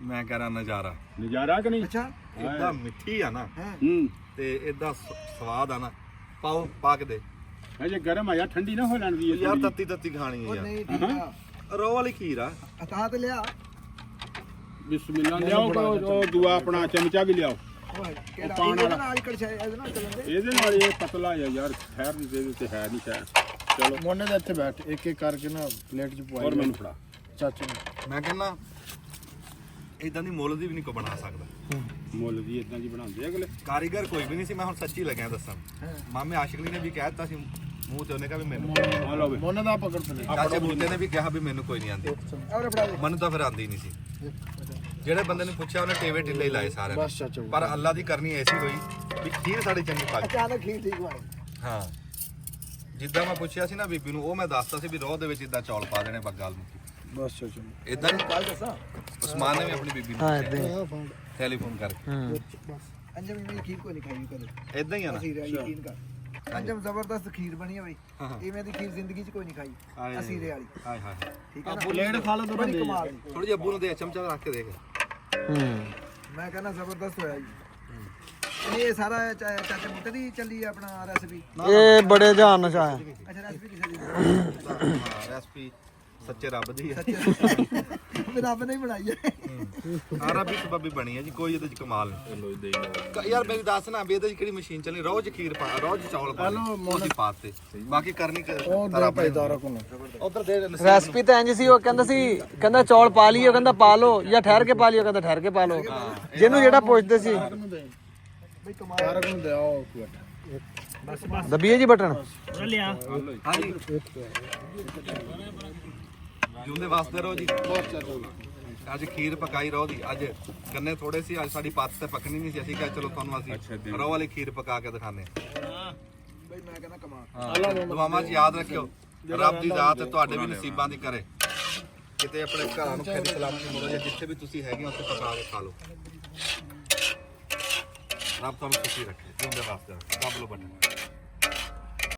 ਮੈਂ ਕਹਿ ਰਿਹਾ ਨਜ਼ਾਰਾ ਨਜ਼ਾਰਾ ਕਿ ਨਹੀਂ? ਇਦਾਂ ਮਿੱਠੀ ਆ ਨਾ ਹੂੰ ਤੇ ਇਦਾਂ ਸਵਾਦ ਆ ਨਾ ਪਾਓ ਪਾ ਕੇ ਦੇ ਅਜੇ ਗਰਮ ਆ ਯਾਰ, ਠੰਡੀ ਨਾ ਹੋ ਲੈਣ ਦੀ ਇਹ ਯਾਰ ਥੋੜ੍ਹੀ। ਤੱਤੀ ਤੱਤੀ ਖਾਣੀ ਹੈ ਯਾਰ ਹਾਂ। ਰੋ ਵਾਲੀ ਖੀਰ ਆ ਤਾਂ ਤੇ ਲਿਆ ਬਿਸਮਿਲ੍ਲਾ ਲਿਆਓ ਉਹ ਦੂਆ ਆਪਣਾ ਚਮਚਾ ਵੀ ਲਿਆਓ। ਕਿਹੜਾ ਪਾਉਣ ਵਾਲਾ। ਨਾਲ ਕੜਛਾ ਇਹਦੇ ਨਾਲ ਚੱਲਦੇ ਇਹਦੇ ਨਾਲ ਇਹ ਪਤਲਾ ਆ ਯਾਰ, ਖੈਰ ਦੀ ਦੇ ਤੇ ਹੈ ਨਹੀਂ ਖੈਰ। ਚਲੋ ਮੋਨੇ ਦੇ ਇੱਥੇ ਬੈਠ ਇੱਕ ਇੱਕ ਕਰਕੇ ਨਾ ਪਲੇਟ 'ਚ ਹੋਰ ਪਵਾਈ ਮੈਨੂੰ ਫੜਾ। ਚਾਚੂ ਨੂੰ। ਮੈਂ ਕਹਿੰਦਾ ਇਦਾਂ ਦੀ ਮੁੱਲ ਦੀ ਵੀ ਨਹੀਂ ਕੋ ਬਣਾ ਸਕਦਾ ਮੁੱਲ ਦੀ ਇਦਾਂ ਦੀ ਬਣਾਉਂਦੇ ਆ ਅਗਲੇ। ਕਾਰੀਗਰ ਕੋਈ ਵੀ ਨਹੀਂ ਸੀ ਮੈਂ ਹੁਣ ਸੱਚੀ ਲੱਗਿਆ ਦੱਸਣ ਮਾਮੇ ਆਸ਼ਿਕਲੀ ਨੇ ਵੀ ਕਹਿ ਦਿੱਤਾ ਸੀ ਮੂੰਹ ਤੇ ਉਹਨੇ ਕਿਹਾ ਵੀ ਮੈਨੂੰ ਆ ਲਓ ਵੇ। ਮੋਨੇ ਦਾ ਪਕੜ ਤੇ ਚਾਚੇ ਬੂਟੇ ਨੇ ਵੀ ਕਿਹਾ ਵੀ ਮੈਨੂੰ ਕੋਈ ਨਹੀਂ ਆਂਦੀ ਮੈਨੂੰ ਤਾਂ ਫਿਰ ਆਂਦੀ ਨਹੀਂ ਸੀ ਜਿਹੜੇ ਬੰਦੇ ਨੇ ਪੁੱਛਿਆ ਉਹਨੇ ਟੇਵੇ ਟਿੱਲੇ ਹੀ ਲਾਏ ਸਾਰਿਆਂ ਬਸ ਚਾਚੂ ਨੇ। ਪਰ ਅੱਲਾ ਦੀ ਕਰਨੀ ਐਸੀ ਹੋਈ ਵੀ ਖੀਰ ਸਾਡੀ ਚੰਗੀ ਪੱਕ ਗਈ। ਅਚਾਨਕ ਖੀਰ ਠੀਕ ਬਣੀ ਹਾਂ ਜਿੱਦਾਂ ਮੈਂ ਪੁੱਛਿਆ ਸੀ ਨਾ ਬੀਬੀ ਨੂੰ ਉਹ ਮੈਂ ਦੱਸਤਾ ਸੀ ਵੀ ਰੋਹ ਦੇ ਵਿੱਚ ਇਦਾਂ ਚੌਲ ਪਾ ਦੇਣੇ ਬੱਗਾਲ ਨੂੰ ਬਸ ਚਾਚੂ ਇਦਾਂ ਕੱਲ ਦੱਸਾਂ ਉਸਮਾਨ ਨੇ ਵੀ ਆਪਣੀ ਬੀਬੀ ਹਾਂ ਨੂੰ ਇਦਾਂ ਹੀ। ਟੈਲੀਫੋਨ ਕਰਕੇ ਹੂੰ ਅੰਜਮ ਮੇਰੀ ਖੀਰ ਕੋਈ ਨਹੀਂ ਖਾਈ ਕਦੇ ਇਦਾਂ ਹੀ ਆ ਨਾ ਅਸੀਂ ਯਕੀਨ ਕਰ ਅੰਜਮ ਜ਼ਬਰਦਸਤ ਖੀਰ ਬਣੀ ਹੈ ਬਈ ਇਵੇਂ ਦੀ ਖੀਰ ਜ਼ਿੰਦਗੀ 'ਚ ਕੋਈ ਨਹੀਂ ਖਾਈ ਅਸੀਂ ਰੇ ਵਾਲੀ ਹਾਏ ਹਾਏ ਠੀਕ ਹੈ ਨਾ ਪਲੇਟ ਖਾ ਲਓ ਬੜੀ ਕਮਾਲ ਦੀ ਥੋੜੀ ਜਿਹੀ ਅੱਬੂ ਨੂੰ ਦੇ ਚਮਚਾ ਰੱਖ ਕੇ ਦੇਖ ਹੂੰ ਮੈਂ ਕਹਿੰਦਾ ਜ਼ਬਰਦਸਤ ਹੋਇਆ ਜੀ ਇਹ ਸਾਰਾ ਚਾਚੇ ਮੁੱਟੇ ਦੀ ਚੱਲੀ ਆ ਆਪਣਾ ਰੈਸਪੀ ਇਹ ਬੜੇ ਧਿਆਨ ਨਾਲ ਚਾਹਿਆ। ਅੱਛਾ ਰੈਸਪੀ ਕਿਸੇ ਦੀ ਰੈਸਪੀ ਸੱਚੇ ਰੱਬ ਦੀ ਹੈ ਵੀ ਰੱਬ ਨੇ ਹੀ ਬਣਾਈ ਹੈ ਆ ਰੱਬੀ ਸਬੱਬੀ ਬਣੀ ਹੈ ਜੀ ਕੋਈ ਇਹਦੇ ਚ ਕਮਾਲ ਨਹੀਂ ਯਾਰ ਮੇਰੀ ਦੱਸ ਨਾ ਵੀ ਇਹਦੇ ਚ ਕਿਹੜੀ ਮਸ਼ੀਨ ਚੱਲਣੀ ਰੋਜ਼ ਖੀਰ ਪਾ ਰੋਜ਼ ਚੌਲ ਪਾ ਉਹਦੀ ਪਾਤੇ ਬਾਕੀ ਕਰਨੀ ਉਹ ਦੇ ਭਾਈ ਦਾਰਾ ਕੋਲ ਉਧਰ ਦੇ ਰੈਸਪੀ ਤਾਂ ਇੰਜ ਸੀ, ਉਹ ਕਹਿੰਦਾ ਸੀ ਕਹਿੰਦਾ ਚੌਲ ਪਾ ਲਈਓ, ਕਹਿੰਦਾ ਪਾ ਲਓ ਜਾਂ ਠਹਿਰ ਕੇ ਪਾ ਲਿਓ, ਕਹਿੰਦਾ ਠਹਿਰ ਕੇ ਪਾ ਲਓ। ਜਿਹਨੂੰ ਜਿਹੜਾ ਪੁੱਛਦੇ ਸੀ ਦਾਰਾ ਕੋਲ ਦੇ ਆਓ ਕੁਟ ਦੱਬੀਏ ਜੀ ਬਟਨ। ਹਾਂਜੀ ਜਿਉਂਦੇ ਵਾਸਤੇ ਰਹੋ ਜੀ ਅੱਜ ਖੀਰ ਪਕਾਈ ਰਹੋ ਦੀ ਅੱਜ ਗੰਨੇ ਥੋੜੇ ਸੀ ਅੱਜ ਸਾਡੀ ਪੱਤ ਤੇ ਪਕਣੀ ਨਹੀਂ ਸੀ ਅਸੀਂ ਕਿਹਾ ਚਲੋ ਤੁਹਾਨੂੰ ਅਸੀਂ ਰੋ ਵਾਲੀ ਖੀਰ ਪਕਾ ਕੇ ਦਿਖਾਣੇ ਬਈ ਮੈਂ ਕਹਿੰਦਾ ਕਮਾਲ ਦੁਆਵਾਂ 'ਚ ਯਾਦ ਰੱਖਿਓ ਰੱਬ ਦੀ ਜ਼ਾਤ ਤੁਹਾਡੇ ਵੀ ਨਸੀਬਾਂ ਦੀ ਕਰੇ ਕਿਤੇ ਆਪਣੇ ਘਰਾਂ ਨੂੰ ਖੈਰ ਸਲਾਮਤੀ ਮਿਲੋ ਜਾਂ ਜਿੱਥੇ ਵੀ ਤੁਸੀਂ ਹੈਗੇ ਹੋ ਉੱਥੇ ਪਕਾ ਕੇ ਖਾ ਲਓ ਰੱਬ ਤੁਹਾਨੂੰ ਖੁਸ਼ੀ ਰੱਖੇ ਜਿਉਂਦੇ ਵਾਸਤੇ ਦੱਬ ਲਓ ਬਟਨ